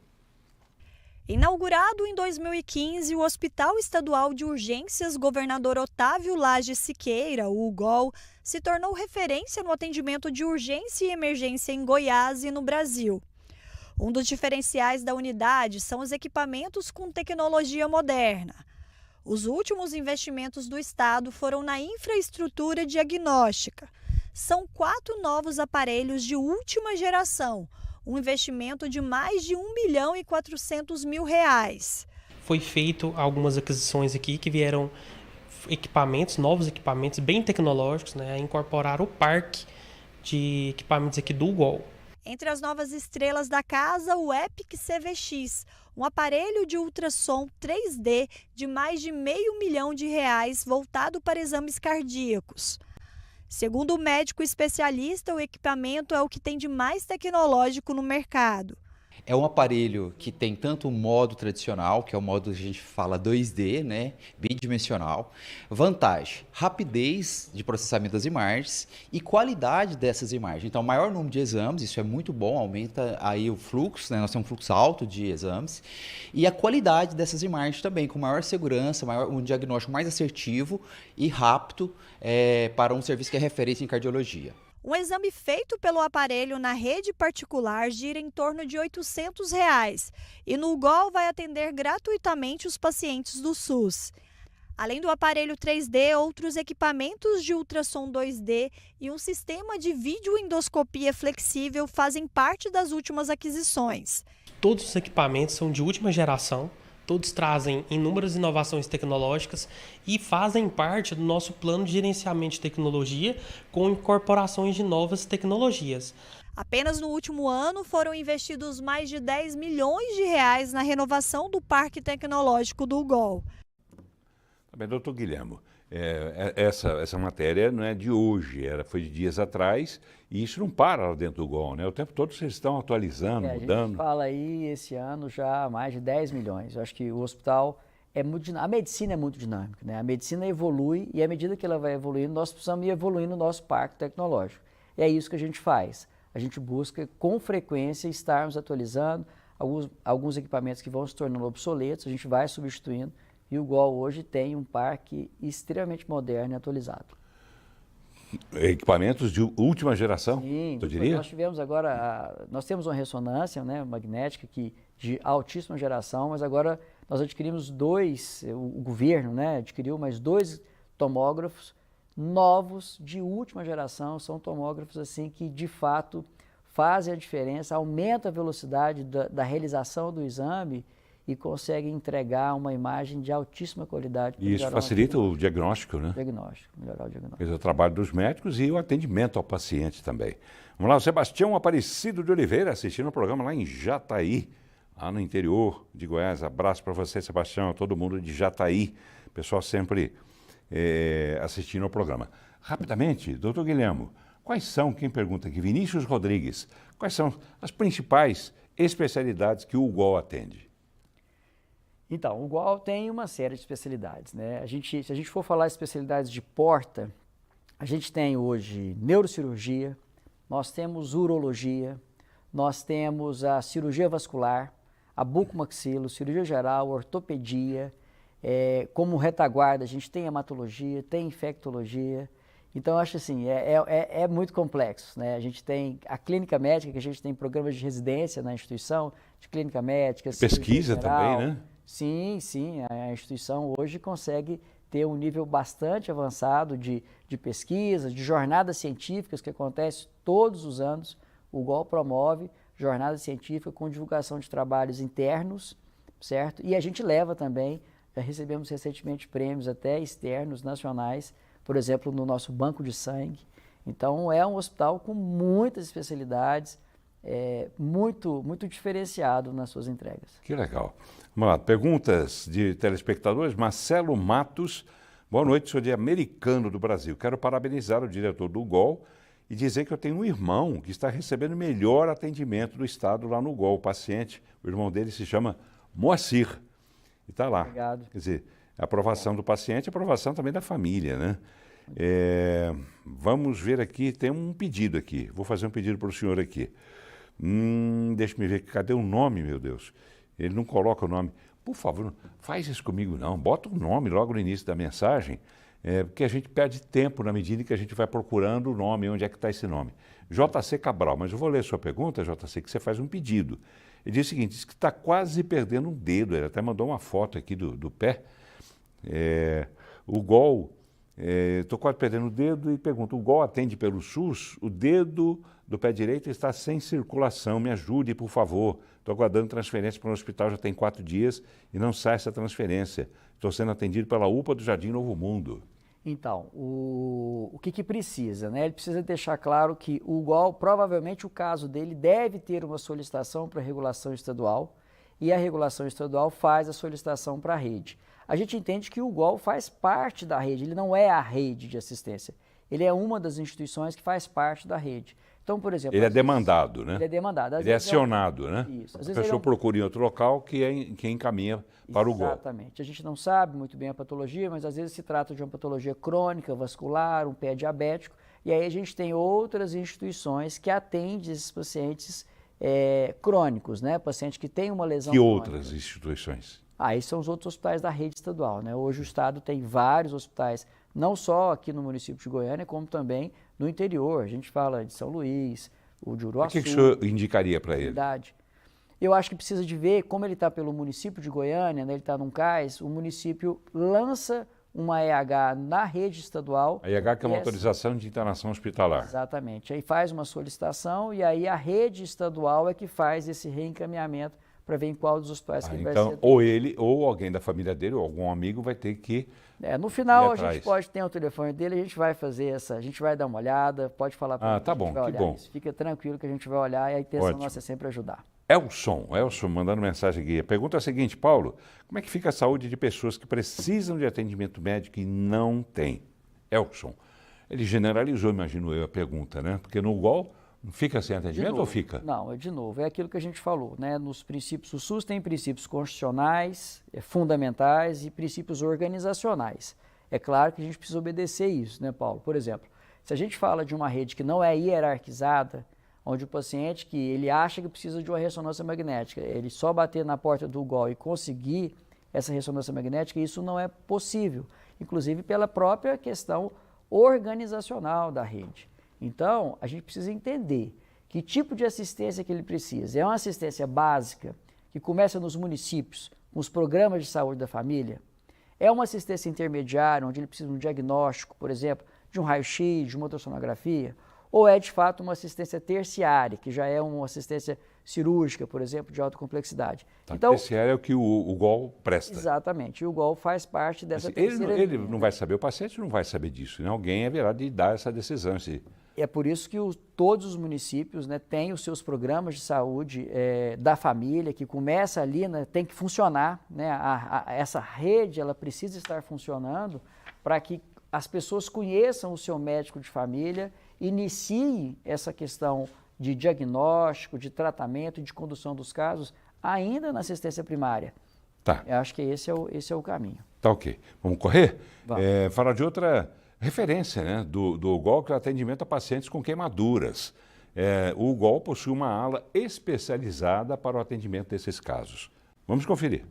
Speaker 5: Inaugurado em 2015, o Hospital Estadual de Urgências Governador Otávio Lage Siqueira, o UGOL, se tornou referência no atendimento de urgência e emergência em Goiás e no Brasil. Um dos diferenciais da unidade são os equipamentos com tecnologia moderna. Os últimos investimentos do Estado foram na infraestrutura diagnóstica. São 4 novos aparelhos de última geração, um investimento de mais de R$1.400.000.
Speaker 6: Foi feito algumas aquisições aqui que vieram equipamentos, novos equipamentos bem tecnológicos, né, a incorporar o parque de equipamentos aqui do UGOL.
Speaker 5: Entre as novas estrelas da casa, o Epic CVX, um aparelho de ultrassom 3D de mais de R$500 milhão voltado para exames cardíacos. Segundo o médico especialista, o equipamento é o que tem de mais tecnológico no mercado.
Speaker 7: É um aparelho que tem tanto o modo tradicional, que é o modo que a gente fala 2D, né, bidimensional. Vantagem, rapidez de processamento das imagens e qualidade dessas imagens. Então, maior número de exames, isso é muito bom, aumenta aí o fluxo, né, nós temos um fluxo alto de exames. E a qualidade dessas imagens também, com maior segurança, um diagnóstico mais assertivo e rápido para um serviço que é referência em cardiologia.
Speaker 5: Um exame feito pelo aparelho na rede particular gira em torno de R$800 e no UGOL vai atender gratuitamente os pacientes do SUS. Além do aparelho 3D, outros equipamentos de ultrassom 2D e um sistema de videoendoscopia flexível fazem parte das últimas aquisições.
Speaker 6: Todos os equipamentos são de última geração. Todos trazem inúmeras inovações tecnológicas e fazem parte do nosso plano de gerenciamento de tecnologia com incorporações de novas tecnologias.
Speaker 5: Apenas no último ano foram investidos mais de R$10 milhões na renovação do parque tecnológico do UGOL.
Speaker 1: Tá bem, doutor Guilhermo, essa matéria não é de hoje, foi de dias atrás, e isso não para lá dentro do UGOL, né? O tempo todo vocês estão atualizando, mudando.
Speaker 2: A gente fala aí, esse ano, já mais de 10 milhões. Eu acho que o hospital é muito dinâmico. A medicina é muito dinâmica, né? A medicina evolui e à medida que ela vai evoluindo, nós precisamos ir evoluindo o nosso parque tecnológico. E é isso que a gente faz. A gente busca, com frequência, estarmos atualizando alguns equipamentos que vão se tornando obsoletos, a gente vai substituindo. E o UGOL hoje tem um parque extremamente moderno e atualizado.
Speaker 1: Equipamentos de última geração,
Speaker 2: Sim,
Speaker 1: eu diria?
Speaker 2: Nós tivemos agora, nós temos uma ressonância, né, magnética de altíssima geração, mas agora nós adquirimos o governo, né, adquiriu mais 2 tomógrafos novos de última geração, são tomógrafos assim que de fato fazem a diferença, aumenta a velocidade da realização do exame e consegue entregar uma imagem de altíssima qualidade.
Speaker 1: E isso facilita o diagnóstico, né?
Speaker 2: Melhorar o diagnóstico.
Speaker 1: O trabalho dos médicos e o atendimento ao paciente também. Vamos lá, o Sebastião Aparecido de Oliveira, assistindo o programa lá em Jataí, lá no interior de Goiás. Abraço para você, Sebastião, todo mundo de Jataí. Pessoal sempre assistindo ao programa. Rapidamente, doutor Guilhermo, quais são, quem pergunta aqui, Vinícius Rodrigues, quais são as principais especialidades que o UGOL atende?
Speaker 2: Então, o UGOL tem uma série de especialidades, né? Se a gente for falar de especialidades de porta, a gente tem hoje neurocirurgia, nós temos urologia, nós temos a cirurgia vascular, a bucomaxilo, cirurgia geral, ortopedia, como retaguarda a gente tem hematologia, tem infectologia. Então, eu acho assim, é muito complexo, né? A gente tem a clínica médica, que a gente tem programas de residência na instituição, de clínica médica,
Speaker 1: pesquisa também, né?
Speaker 2: Sim, a instituição hoje consegue ter um nível bastante avançado de pesquisa, de jornadas científicas que acontecem todos os anos. O UGOL promove jornada científica com divulgação de trabalhos internos, certo? E a gente leva também, já recebemos recentemente prêmios até externos, nacionais, por exemplo, no nosso banco de sangue. Então, é um hospital com muitas especialidades, muito diferenciado nas suas entregas.
Speaker 1: Que legal. Vamos lá, perguntas de telespectadores. Marcelo Matos, boa noite, sou de Americano do Brasil. Quero parabenizar o diretor do UGOL e dizer que eu tenho um irmão que está recebendo o melhor atendimento do estado lá no UGOL. O paciente, o irmão dele se chama Moacir e está lá.
Speaker 2: Obrigado.
Speaker 1: Quer dizer, a aprovação do paciente e a aprovação também da família, né? Vamos ver aqui, tem um pedido aqui. Vou fazer um pedido para o senhor aqui. Deixa-me ver, cadê o nome, meu Deus? Ele não coloca o nome. Por favor, faz isso comigo não. Bota o nome logo no início da mensagem, porque a gente perde tempo na medida que a gente vai procurando o nome, onde é que está esse nome. JC Cabral, mas eu vou ler a sua pergunta, JC, que você faz um pedido. Ele diz o seguinte, diz que está quase perdendo um dedo, ele até mandou uma foto aqui do pé. O UGOL Estou quase perdendo o dedo e pergunto, o GOL atende pelo SUS? O dedo do pé direito está sem circulação, me ajude, por favor. Estou aguardando transferência para o hospital já tem 4 dias e não sai essa transferência. Estou sendo atendido pela UPA do Jardim Novo Mundo.
Speaker 2: Então, o que precisa, né? Ele precisa deixar claro que o GOL, provavelmente o caso dele deve ter uma solicitação para a regulação estadual e a regulação estadual faz a solicitação para a rede. A gente entende que o GOL faz parte da rede, ele não é a rede de assistência, ele é uma das instituições que faz parte da rede. Então, por exemplo...
Speaker 1: Ele é demandado, né?
Speaker 2: Ele é demandado.
Speaker 1: Ele é acionado, né?
Speaker 2: Isso.
Speaker 1: A pessoa procura em outro local que encaminha para o GOL.
Speaker 2: Exatamente. A gente não sabe muito bem a patologia, mas às vezes se trata de uma patologia crônica, vascular, um pé diabético, e aí a gente tem outras instituições que atendem esses pacientes crônicos, né? Paciente que tem uma lesão crônica.
Speaker 1: Outras instituições?
Speaker 2: Aí são os outros hospitais da rede estadual, né? Hoje o estado tem vários hospitais, não só aqui no município de Goiânia, como também no interior. A gente fala de São Luís, o de Uruaçu.
Speaker 1: O que o senhor indicaria para ele?
Speaker 2: Eu acho que precisa de ver, como ele está pelo município de Goiânia, né? Ele está num CAIS, o município lança uma EH na rede estadual.
Speaker 1: A EH que é uma autorização de internação hospitalar.
Speaker 2: Exatamente. Aí faz uma solicitação e aí a rede estadual é que faz esse reencaminhamento para ver em qual dos hospitais que ele vai ser.
Speaker 1: Então, ou ele, ou alguém da família dele, ou algum amigo vai ter que
Speaker 2: no final a gente pode ter o telefone dele, a gente vai fazer a gente vai dar uma olhada, pode falar para ele.
Speaker 1: Tá bom, que bom.
Speaker 2: Isso. Fica tranquilo que a gente vai olhar e a intenção nossa é sempre ajudar.
Speaker 1: Elson mandando mensagem aqui. A pergunta é a seguinte, Paulo, como é que fica a saúde de pessoas que precisam de atendimento médico e não têm? Elson, ele generalizou, imagino eu, a pergunta, né? Porque no GOL não fica sem atendimento ou fica?
Speaker 2: Não, de novo, é aquilo que a gente falou, né? Nos princípios, o SUS tem princípios constitucionais, fundamentais e princípios organizacionais. É claro que a gente precisa obedecer isso, né, Paulo? Por exemplo, se a gente fala de uma rede que não é hierarquizada, onde o paciente que ele acha que precisa de uma ressonância magnética, ele só bater na porta do GOL e conseguir essa ressonância magnética, isso não é possível, inclusive pela própria questão organizacional da rede. Então, a gente precisa entender que tipo de assistência que ele precisa. É uma assistência básica, que começa nos municípios, com os programas de saúde da família? É uma assistência intermediária, onde ele precisa de um diagnóstico, por exemplo, de um raio-x, de uma ultrassonografia? Ou é, de fato, uma assistência terciária, que já é uma assistência cirúrgica, por exemplo, de alta complexidade?
Speaker 1: Então, terciária é o que o GOL presta.
Speaker 2: Exatamente, e o GOL faz parte dessa
Speaker 1: ele não vai saber, o paciente não vai saber disso, né? Alguém haverá de dar essa decisão.
Speaker 2: É por isso que todos os municípios, né, têm os seus programas de saúde da família, que começa ali, né, tem que funcionar, né? Essa rede ela precisa estar funcionando para que as pessoas conheçam o seu médico de família, iniciem essa questão de diagnóstico, de tratamento e de condução dos casos ainda na assistência primária.
Speaker 1: Tá.
Speaker 2: Eu acho que esse é o caminho.
Speaker 1: Tá, ok. Vamos correr?
Speaker 2: Vamos.
Speaker 1: Falar de outra referência, né, do GOL, que é o atendimento a pacientes com queimaduras. O GOL possui uma ala especializada para o atendimento desses casos. Vamos conferir.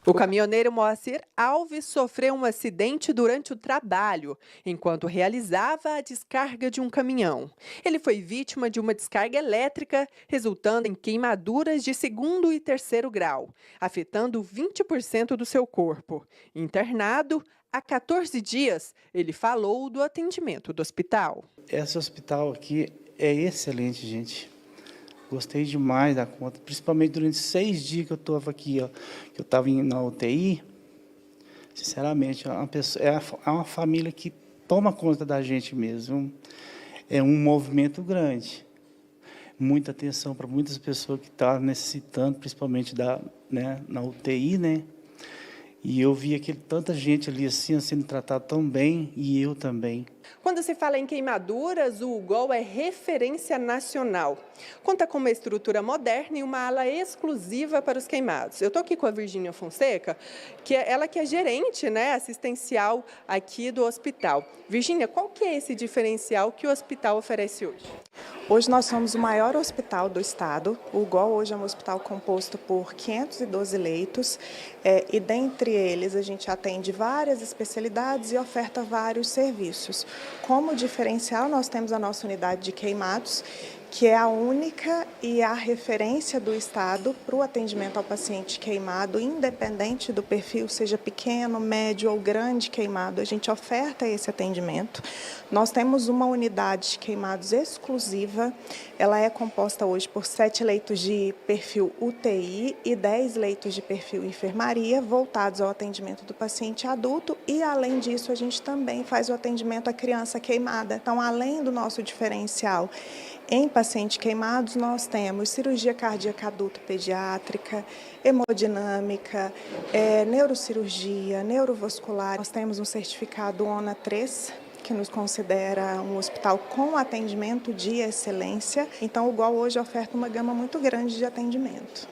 Speaker 3: O caminhoneiro Moacir Alves sofreu um acidente durante o trabalho, enquanto realizava a descarga de um caminhão. Ele foi vítima de uma descarga elétrica, resultando em queimaduras de 2º e 3º grau, afetando 20% do seu corpo. Internado há 14 dias, ele falou do atendimento do hospital.
Speaker 8: Esse hospital aqui é excelente, gente. Gostei demais da conta, principalmente durante 6 dias que eu estava aqui, ó, que eu estava na UTI. Sinceramente, é uma família que toma conta da gente mesmo. É um movimento grande. Muita atenção para muitas pessoas que estão necessitando, principalmente na UTI, né? E eu vi tanta gente ali assim, sendo tratada tão bem, e eu também.
Speaker 3: Quando se fala em queimaduras, o GOL é referência nacional. Conta com uma estrutura moderna e uma ala exclusiva para os queimados. Eu estou aqui com a Virgínia Fonseca, ela que é gerente, né, assistencial aqui do hospital. Virgínia, qual que é esse diferencial que o hospital oferece hoje?
Speaker 9: Hoje nós somos o maior hospital do estado. O GOL hoje é um hospital composto por 512 leitos e dentre eles a gente atende várias especialidades e oferta vários serviços. Como diferencial nós temos a nossa unidade de queimados, que é a única e a referência do Estado para o atendimento ao paciente queimado, independente do perfil, seja pequeno, médio ou grande queimado, a gente oferta esse atendimento. Nós temos uma unidade de queimados exclusiva, ela é composta hoje por 7 leitos de perfil UTI e 10 leitos de perfil enfermaria, voltados ao atendimento do paciente adulto, e além disso a gente também faz o atendimento à criança queimada. Então, além do nosso diferencial em pacientes queimados, nós temos cirurgia cardíaca adulta pediátrica, hemodinâmica, neurocirurgia, neurovascular. Nós temos um certificado ONA 3, que nos considera um hospital com atendimento de excelência. Então, o GOL hoje oferta uma gama muito grande de atendimento.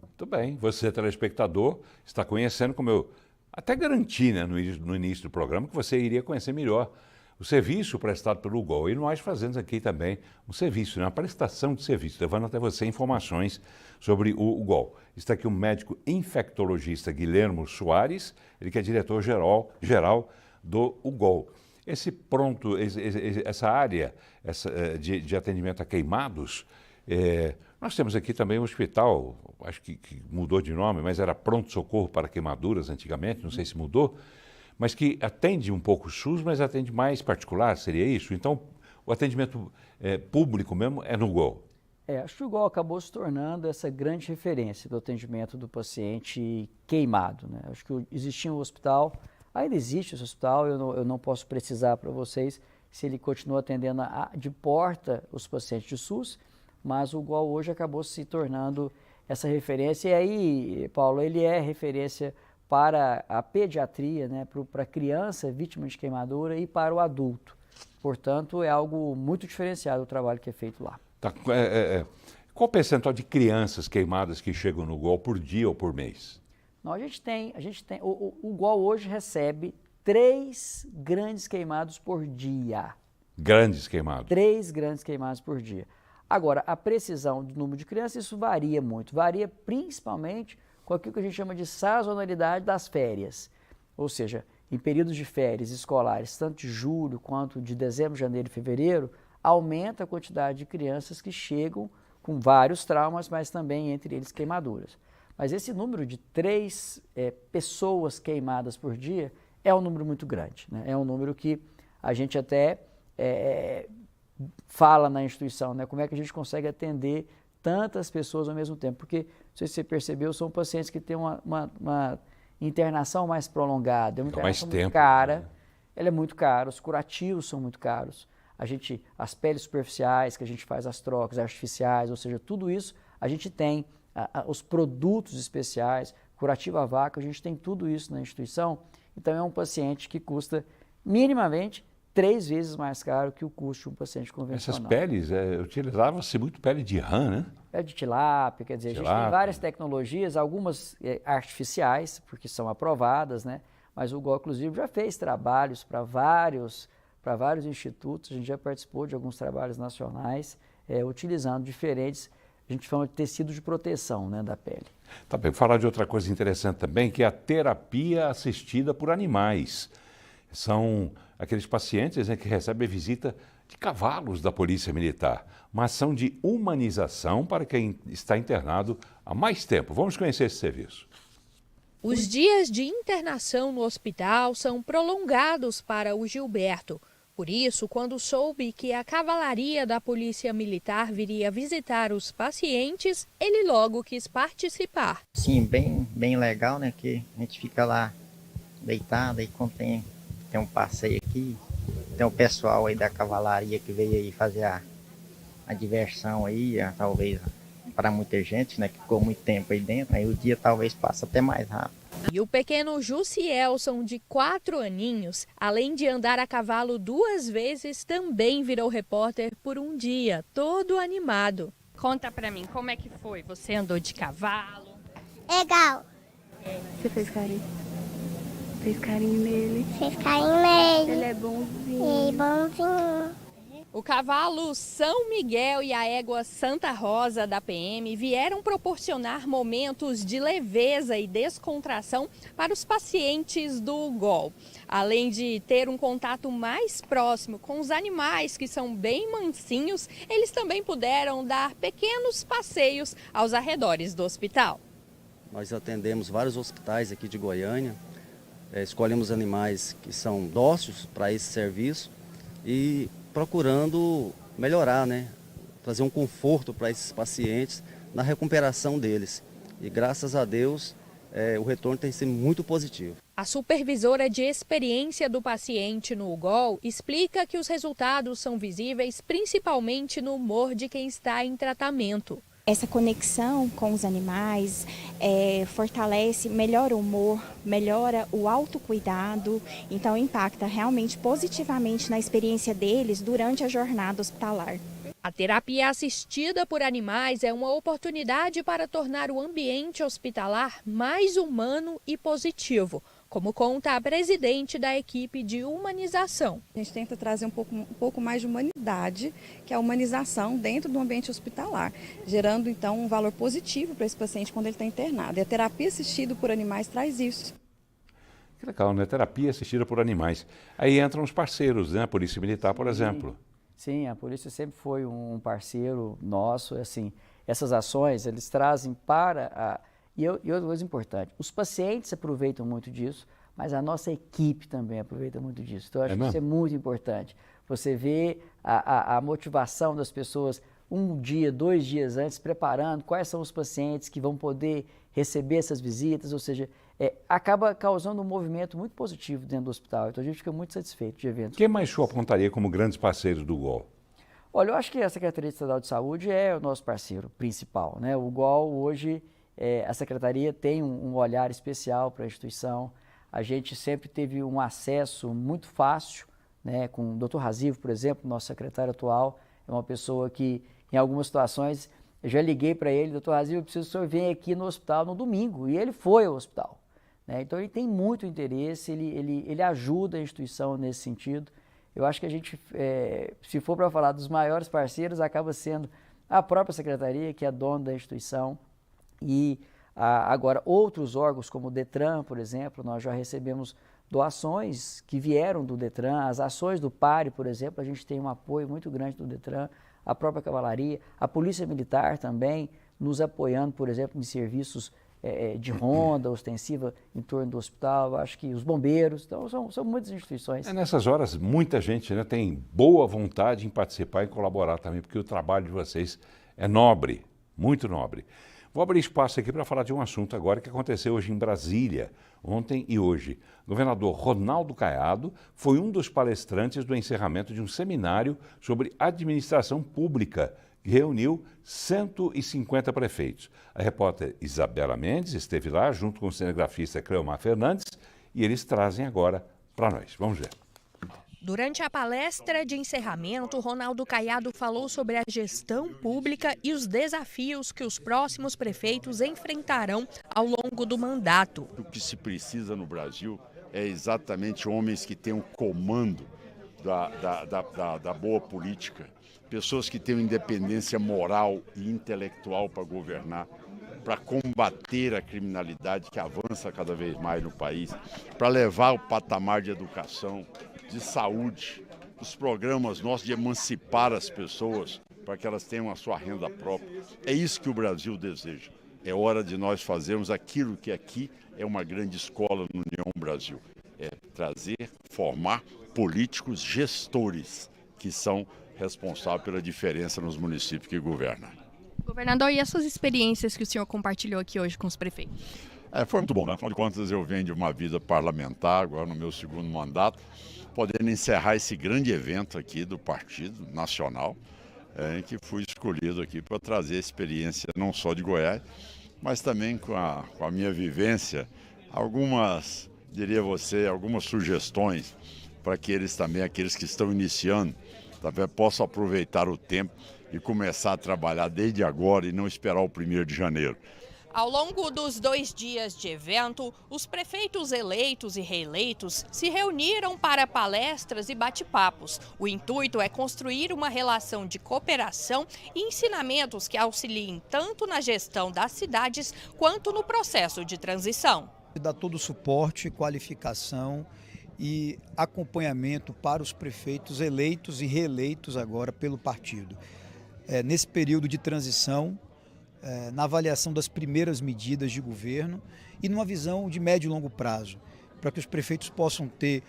Speaker 1: Muito bem. Você, telespectador, está conhecendo, como eu até garanti, né, no início do programa, que você iria conhecer melhor o serviço prestado pelo GOL. E nós fazemos aqui também um serviço, uma prestação de serviço, levando até você informações sobre o GOL. Está aqui o médico infectologista Guilhermo Soares, ele que é diretor-geral do GOL. Essa área de atendimento a queimados, nós temos aqui também um hospital, acho que mudou de nome, mas era pronto-socorro para queimaduras antigamente, não sei se mudou, mas que atende um pouco o SUS, mas atende mais particular, seria isso? Então, o atendimento público mesmo é no GOL.
Speaker 2: Acho que o GOL acabou se tornando essa grande referência do atendimento do paciente queimado, né? Acho que existia um hospital, ainda existe esse hospital, eu não posso precisar para vocês se ele continua atendendo de porta os pacientes de SUS, mas o GOL hoje acabou se tornando essa referência. E aí, Paulo, ele é referência para a pediatria, né, para a criança vítima de queimadura e para o adulto. Portanto, é algo muito diferenciado o trabalho que é feito lá.
Speaker 1: Tá, qual o percentual de crianças queimadas que chegam no GOL por dia ou por mês?
Speaker 2: Não, a gente tem o GOL hoje recebe 3 grandes queimados por dia.
Speaker 1: Grandes queimados?
Speaker 2: 3 grandes queimados por dia. Agora, a precisão do número de crianças, isso varia muito. Varia principalmente com aquilo que a gente chama de sazonalidade das férias. Ou seja, em períodos de férias escolares, tanto de julho quanto de dezembro, janeiro e fevereiro, aumenta a quantidade de crianças que chegam com vários traumas, mas também entre eles queimaduras. Mas esse número de 3 pessoas queimadas por dia é um número muito grande, né? É um número que a gente até fala na instituição, né? Como é que a gente consegue atender tantas pessoas ao mesmo tempo, porque, não sei se você percebeu, são pacientes que têm uma internação mais prolongada, é uma internação muito cara, né? Ela é muito cara, os curativos são muito caros, as peles superficiais que a gente faz as trocas artificiais, ou seja, tudo isso, a gente tem os produtos especiais, curativo a vácuo, a gente tem tudo isso na instituição, então é um paciente que custa minimamente 3 vezes mais caro que o custo de um paciente convencional.
Speaker 1: Essas peles, utilizava-se muito pele de rã, né?
Speaker 2: Pele de tilápia, quer dizer, a gente tem várias tecnologias, algumas artificiais, porque são aprovadas, né? Mas o GOL, inclusive, já fez trabalhos para vários institutos, a gente já participou de alguns trabalhos nacionais, utilizando diferentes, a gente chama de tecido de proteção, né, da pele.
Speaker 1: Tá bem, falar de outra coisa interessante também, que é a terapia assistida por animais. São aqueles pacientes, né, que recebem visita de cavalos da Polícia Militar, uma ação de humanização para quem está internado há mais tempo. Vamos conhecer esse serviço.
Speaker 10: Os dias de internação no hospital são prolongados para o Gilberto. Por isso, quando soube que a cavalaria da Polícia Militar viria visitar os pacientes, ele logo quis participar.
Speaker 11: Sim, bem legal, né? Que a gente fica lá deitado e tem um passeio aqui, tem o pessoal aí da cavalaria que veio aí fazer a diversão aí, talvez para muita gente, né, que ficou muito tempo aí dentro, aí o dia talvez passa até mais rápido.
Speaker 10: E o pequeno Jussielson, de 4 aninhos, além de andar a cavalo 2 vezes, também virou repórter por um dia, todo animado.
Speaker 12: Conta pra mim, como é que foi? Você andou de cavalo?
Speaker 13: Legal.
Speaker 14: Você fez carinho? Fez carinho nele?
Speaker 13: Fez carinho nele.
Speaker 14: Ele é bonzinho.
Speaker 13: Ele é bonzinho.
Speaker 10: O cavalo São Miguel e a égua Santa Rosa da PM vieram proporcionar momentos de leveza e descontração para os pacientes do GOL. Além de ter um contato mais próximo com os animais, que são bem mansinhos, eles também puderam dar pequenos passeios aos arredores do hospital.
Speaker 15: Nós atendemos vários hospitais aqui de Goiânia, escolhemos animais que são dóceis para esse serviço e procurando melhorar, né? Trazer um conforto para esses pacientes na recuperação deles. E graças a Deus, o retorno tem sido muito positivo.
Speaker 10: A supervisora de experiência do paciente no UGOL explica que os resultados são visíveis principalmente no humor de quem está em tratamento.
Speaker 16: Essa conexão com os animais fortalece, melhora o humor, melhora o autocuidado, então impacta realmente positivamente na experiência deles durante a jornada hospitalar.
Speaker 10: A terapia assistida por animais é uma oportunidade para tornar o ambiente hospitalar mais humano e positivo, como conta a presidente da equipe de humanização.
Speaker 17: A gente tenta trazer um pouco mais de humanidade, que é a humanização dentro do ambiente hospitalar, gerando então um valor positivo para esse paciente quando ele está internado. E a terapia assistida por animais traz isso.
Speaker 1: Que legal, né? Terapia assistida por animais. Aí entram os parceiros, né? A Polícia Militar, por exemplo.
Speaker 2: Sim, a polícia sempre foi um parceiro nosso. Assim, essas ações, eles trazem para E outra coisa importante, os pacientes aproveitam muito disso, mas a nossa equipe também aproveita muito disso. Então, eu acho que isso é muito importante. Você vê a motivação das pessoas 1 dia, 2 dias antes, preparando quais são os pacientes que vão poder receber essas visitas, ou seja, acaba causando um movimento muito positivo dentro do hospital. Então, a gente fica muito satisfeito de eventos.
Speaker 1: Quem mais o senhor apontaria como grandes parceiros do UGOL?
Speaker 2: Olha, eu acho que a Secretaria Estadual de Saúde é o nosso parceiro principal, né? O UGOL hoje... a Secretaria tem um olhar especial para a instituição. A gente sempre teve um acesso muito fácil, né, com o Dr. Razivo, por exemplo, nosso secretário atual, é uma pessoa que, em algumas situações, eu já liguei para ele, Dr. Razivo, eu preciso que o senhor venha aqui no hospital no domingo, e ele foi ao hospital. Né? Então, ele tem muito interesse, ele ajuda a instituição nesse sentido. Eu acho que a gente, se for para falar dos maiores parceiros, acaba sendo a própria Secretaria, que é dona da instituição. E agora outros órgãos como o Detran, por exemplo, nós já recebemos doações que vieram do Detran, as ações do PARE, por exemplo, a gente tem um apoio muito grande do Detran, a própria Cavalaria, a Polícia Militar também nos apoiando, por exemplo, em serviços de ronda ostensiva em torno do hospital, eu acho que os bombeiros, então são muitas instituições.
Speaker 1: Nessas horas, muita gente, né, tem boa vontade em participar e colaborar também, porque o trabalho de vocês é nobre, muito nobre. Vou abrir espaço aqui para falar de um assunto agora que aconteceu hoje em Brasília, ontem e hoje. O governador Ronaldo Caiado foi um dos palestrantes do encerramento de um seminário sobre administração pública, que reuniu 150 prefeitos. A repórter Isabela Mendes esteve lá junto com o cinegrafista Cleomar Fernandes e eles trazem agora para nós. Vamos ver.
Speaker 10: Durante a palestra de encerramento, Ronaldo Caiado falou sobre a gestão pública e os desafios que os próximos prefeitos enfrentarão ao longo do mandato.
Speaker 18: O que se precisa no Brasil é exatamente homens que tenham comando da boa política, pessoas que tenham independência moral e intelectual para governar, para combater a criminalidade que avança cada vez mais no país, para levar o patamar de educação, de saúde, os programas nossos de emancipar as pessoas para que elas tenham a sua renda própria. É isso que o Brasil deseja. É hora de nós fazermos aquilo que aqui é uma grande escola no União Brasil. É trazer, formar políticos gestores que são responsáveis pela diferença nos municípios que governam.
Speaker 12: Governador, e as suas experiências que o senhor compartilhou aqui hoje com os prefeitos?
Speaker 18: Foi muito bom, né? Afinal de contas, eu venho de uma vida parlamentar, agora no meu segundo mandato, podendo encerrar esse grande evento aqui do Partido Nacional, em que fui escolhido aqui para trazer a experiência não só de Goiás, mas também com a minha vivência, algumas sugestões para que eles também, aqueles que estão iniciando, também possam aproveitar o tempo e começar a trabalhar desde agora e não esperar o 1º de janeiro.
Speaker 10: Ao longo dos 2 dias de evento, os prefeitos eleitos e reeleitos se reuniram para palestras e bate-papos. O intuito é construir uma relação de cooperação e ensinamentos que auxiliem tanto na gestão das cidades quanto no processo de transição.
Speaker 19: Dá todo o suporte, qualificação e acompanhamento para os prefeitos eleitos e reeleitos agora pelo partido. Nesse período de transição, na avaliação das primeiras medidas de governo e numa visão de médio e longo prazo, para que os prefeitos possam ter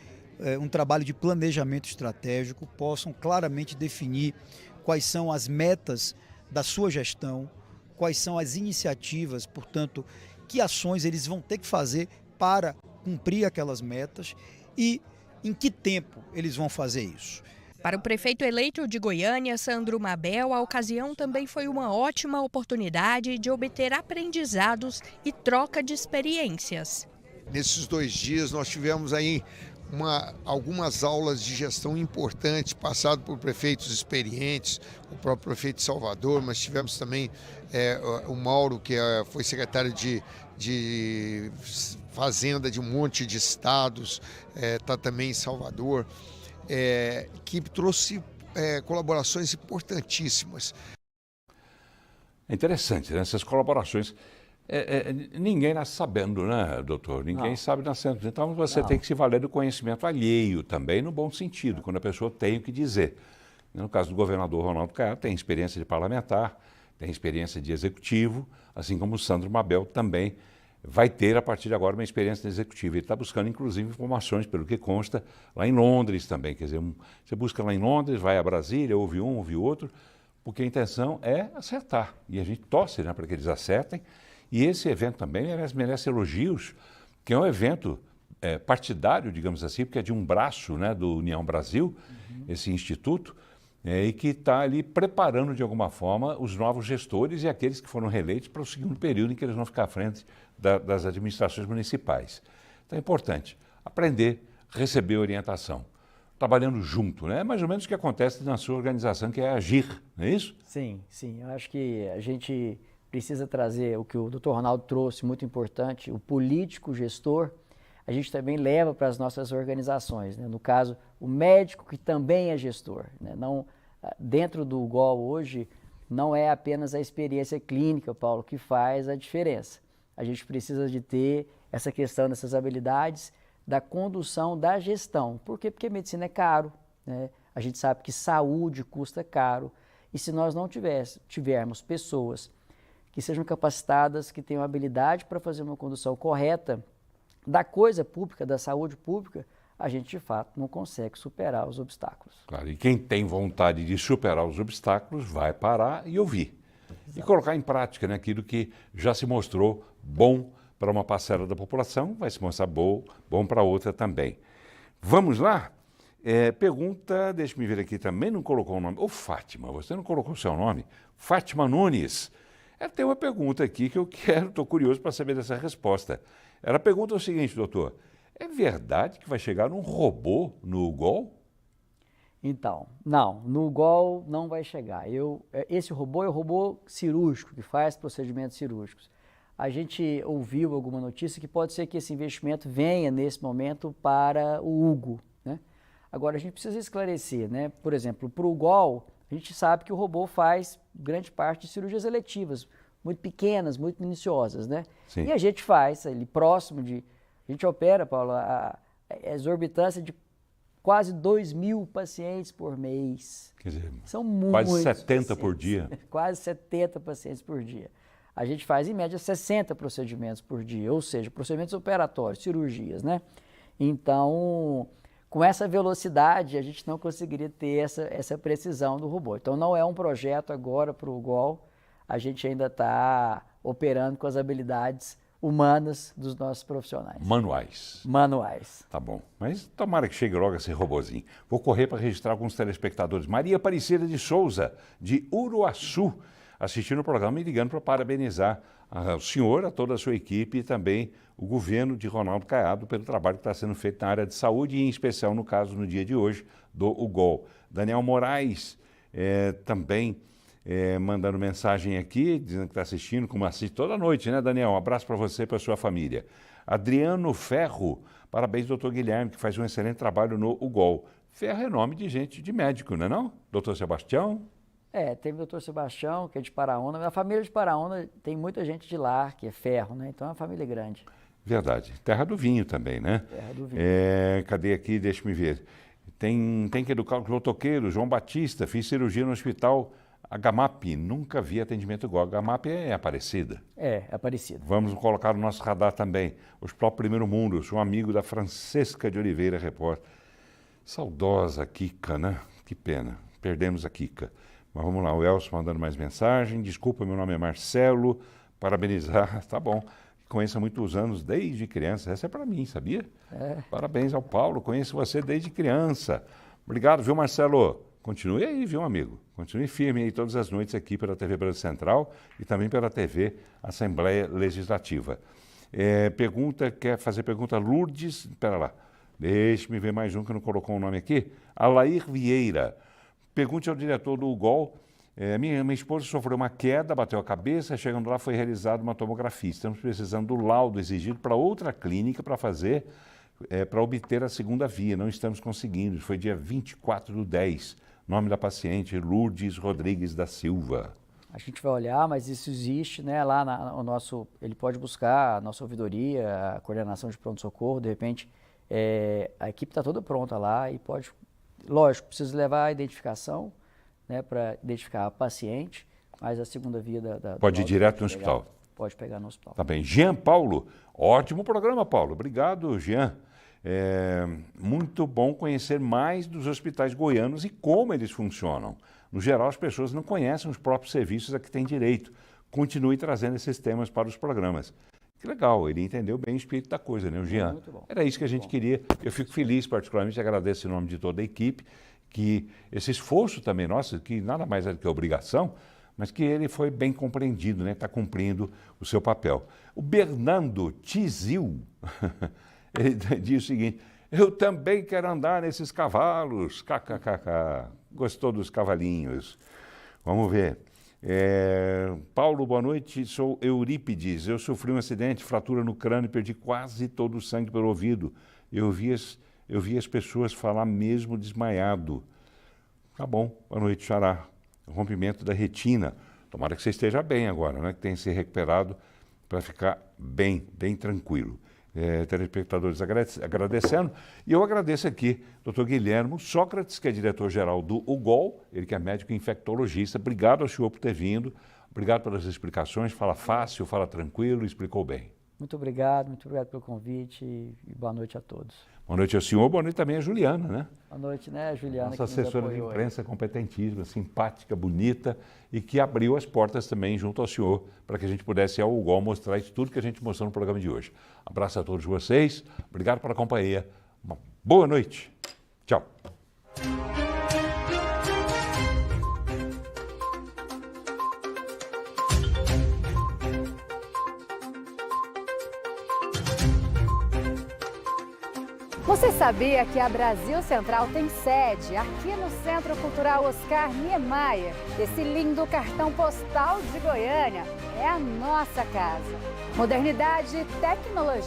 Speaker 19: um trabalho de planejamento estratégico, possam claramente definir quais são as metas da sua gestão, quais são as iniciativas, portanto, que ações eles vão ter que fazer para cumprir aquelas metas e em que tempo eles vão fazer isso.
Speaker 10: Para o prefeito eleito de Goiânia, Sandro Mabel, a ocasião também foi uma ótima oportunidade de obter aprendizados e troca de experiências.
Speaker 20: Nesses 2 dias nós tivemos aí algumas aulas de gestão importantes, passado por prefeitos experientes, o próprio prefeito de Salvador, mas tivemos também o Mauro, que foi secretário de Fazenda de um monte de estados, está também em Salvador, que trouxe colaborações importantíssimas.
Speaker 1: É interessante, né? Essas colaborações. Ninguém nasce sabendo, né, doutor? Ninguém sabe nascendo. Então você tem que se valer do conhecimento alheio também, no bom sentido, quando a pessoa tem o que dizer. No caso do governador Ronaldo Caiado, tem experiência de parlamentar, tem experiência de executivo, assim como o Sandro Mabel também vai ter, a partir de agora, uma experiência de executivo. Ele está buscando, inclusive, informações, pelo que consta, lá em Londres também. Quer dizer, você busca lá em Londres, vai a Brasília, ouve um, ouve outro, porque a intenção é acertar. E a gente torce, né, para que eles acertem. E esse evento também merece elogios, que é um evento partidário, digamos assim, porque é de um braço, né, do União Brasil, esse instituto, e que está ali preparando de alguma forma os novos gestores e aqueles que foram reeleitos para o segundo período em que eles vão ficar à frente das administrações municipais. Então é importante aprender, receber orientação, trabalhando junto, né? É mais ou menos o que acontece na sua organização, que é agir, não é isso?
Speaker 2: Sim, sim. Eu acho que a gente precisa trazer o que o Dr. Ronaldo trouxe, muito importante, o político gestor, a gente também leva para as nossas organizações, né? No caso, o médico que também é gestor, né? Não, dentro do UGOL hoje, não é apenas a experiência clínica, Paulo, que faz a diferença. A gente precisa de ter essa questão dessas habilidades da condução da gestão. Por quê? Porque medicina é caro, né? A gente sabe que saúde custa caro, e se nós não tivermos pessoas que sejam capacitadas, que tenham habilidade para fazer uma condução correta da coisa pública, da saúde pública, a gente de fato não consegue superar os obstáculos.
Speaker 1: Claro, e quem tem vontade de superar os obstáculos vai parar e ouvir. Exato. E colocar em prática, né, aquilo que já se mostrou bom para uma parcela da população, vai se mostrar bom para outra também. Vamos lá? Pergunta, deixa-me ver aqui também, não colocou o nome. Ô Fátima, você não colocou o seu nome? Fátima Nunes. Tem uma pergunta aqui que eu estou curioso para saber dessa resposta. Ela pergunta o seguinte, doutor, é verdade que vai chegar um robô no UGOL?
Speaker 2: Então, não, no UGOL não vai chegar. Esse robô é o robô cirúrgico, que faz procedimentos cirúrgicos. A gente ouviu alguma notícia que pode ser que esse investimento venha nesse momento para o UGO, né? Agora, a gente precisa esclarecer, né? Por exemplo, para o UGOL, a gente sabe que o robô faz grande parte de cirurgias eletivas, muito pequenas, muito minuciosas, né? Sim. E a gente faz ali próximo de... A gente opera, Paulo, a exorbitância de quase 2.000 pacientes por mês.
Speaker 1: Quer dizer,
Speaker 2: são muitos
Speaker 1: quase 70
Speaker 2: pacientes,
Speaker 1: por dia.
Speaker 2: Quase 70 pacientes por dia. A gente faz, em média, 60 procedimentos por dia, ou seja, procedimentos operatórios, cirurgias, né? Então, com essa velocidade, a gente não conseguiria ter essa precisão do robô. Então, não é um projeto agora para o UGOL, a gente ainda está operando com as habilidades humanas dos nossos profissionais.
Speaker 1: Manuais.
Speaker 2: Manuais.
Speaker 1: Tá bom. Mas tomara que chegue logo esse robozinho. Vou correr para registrar alguns telespectadores. Maria Aparecida de Souza, de Uruaçu, assistindo o programa e ligando para parabenizar o senhor, a toda a sua equipe e também o governo de Ronaldo Caiado pelo trabalho que está sendo feito na área de saúde e, em especial, no caso, no dia de hoje, do UGOL. Daniel Moraes também mandando mensagem aqui, dizendo que está assistindo, como assiste toda noite, né, Daniel? Um abraço para você e para a sua família. Adriano Ferro, parabéns, doutor Guilherme, que faz um excelente trabalho no UGOL. Ferro é nome de gente, de médico, não é não? Doutor Sebastião?
Speaker 2: Teve o doutor Sebastião, que é de Paraúna. A família de Paraúna tem muita gente de lá, que é Ferro, né? Então é uma família grande.
Speaker 1: Verdade. Terra do vinho também, né?
Speaker 2: Terra do vinho.
Speaker 1: Cadê aqui? Deixa-me ver. Tem que educar os motoqueiros. João Batista, fiz cirurgia no hospital HMAP. Nunca vi atendimento igual. HMAP é Aparecida.
Speaker 2: É Aparecida.
Speaker 1: Vamos colocar no nosso radar também. Hospital Primeiro Mundo. Sou amigo da Francesca de Oliveira, repórter. Saudosa Kika, né? Que pena. Perdemos a Kika. Mas vamos lá. O Elcio mandando mais mensagem. Desculpa, meu nome é Marcelo. Parabenizar. Tá bom. Conheço há muitos anos, desde criança. Essa é para mim, sabia? Parabéns ao Paulo, conheço você desde criança. Obrigado, viu, Marcelo? Continue aí, viu, amigo? Continue firme aí todas as noites aqui pela TV Brasil Central e também pela TV Assembleia Legislativa. Quer fazer pergunta Lourdes? Espera lá, deixe-me ver mais um que não colocou o nome aqui. Alair Vieira. Pergunte ao diretor do UGOL. Minha esposa sofreu uma queda, bateu a cabeça, chegando lá foi realizada uma tomografia. Estamos precisando do laudo exigido para outra clínica para fazer, para obter a segunda via. Não estamos conseguindo. Foi dia 24/10. Nome da paciente, Lourdes Rodrigues da Silva.
Speaker 2: A gente vai olhar, mas isso existe, né? Lá ele pode buscar a nossa ouvidoria, a coordenação de pronto-socorro, de repente a equipe está toda pronta lá e pode, lógico, precisa levar a identificação, né, para identificar a paciente, mas a segunda via
Speaker 1: pode ir direto no hospital.
Speaker 2: Pode pegar no hospital.
Speaker 1: Tá bem. Jean Paulo, ótimo programa, Paulo. Obrigado, Jean. Muito bom conhecer mais dos hospitais goianos e como eles funcionam. No geral, as pessoas não conhecem os próprios serviços a que têm direito. Continue trazendo esses temas para os programas. Que legal, ele entendeu bem o espírito da coisa, né, o Jean?
Speaker 2: Muito bom.
Speaker 1: Era isso que a gente queria. Eu fico feliz, particularmente, agradeço em nome de toda a equipe, que esse esforço também nosso, que nada mais é do que obrigação, mas que ele foi bem compreendido, né? Está cumprindo o seu papel. O Bernardo Tizil, ele diz o seguinte: eu também quero andar nesses cavalos, kkkk. Gostou dos cavalinhos? Vamos ver. Paulo, boa noite, sou Eurípides. Eu sofri um acidente, fratura no crânio e perdi quase todo o sangue pelo ouvido. Eu vi as pessoas falar mesmo desmaiado. Tá bom, boa noite, Xará. Rompimento da retina. Tomara que você esteja bem agora, né? Que tenha se recuperado para ficar bem tranquilo. Telespectadores agradecendo. E eu agradeço aqui, Dr. Guilherme Sócrates, que é diretor-geral do UGOL, ele que é médico infectologista. Obrigado ao senhor por ter vindo. Obrigado pelas explicações. Fala fácil, fala tranquilo, explicou bem.
Speaker 2: Muito obrigado pelo convite e boa noite a todos.
Speaker 1: Boa noite ao senhor, boa noite também à Juliana, né?
Speaker 2: Boa noite, né, Juliana?
Speaker 1: Nossa assessora de imprensa competentíssima, simpática, bonita e que abriu as portas também junto ao senhor para que a gente pudesse ao UGOL mostrar isso tudo que a gente mostrou no programa de hoje. Abraço a todos vocês, obrigado pela companhia, uma boa noite, tchau.
Speaker 21: Você sabia que a Brasil Central tem sede aqui no Centro Cultural Oscar Niemeyer? Esse lindo cartão postal de Goiânia é a nossa casa. Modernidade e tecnologia.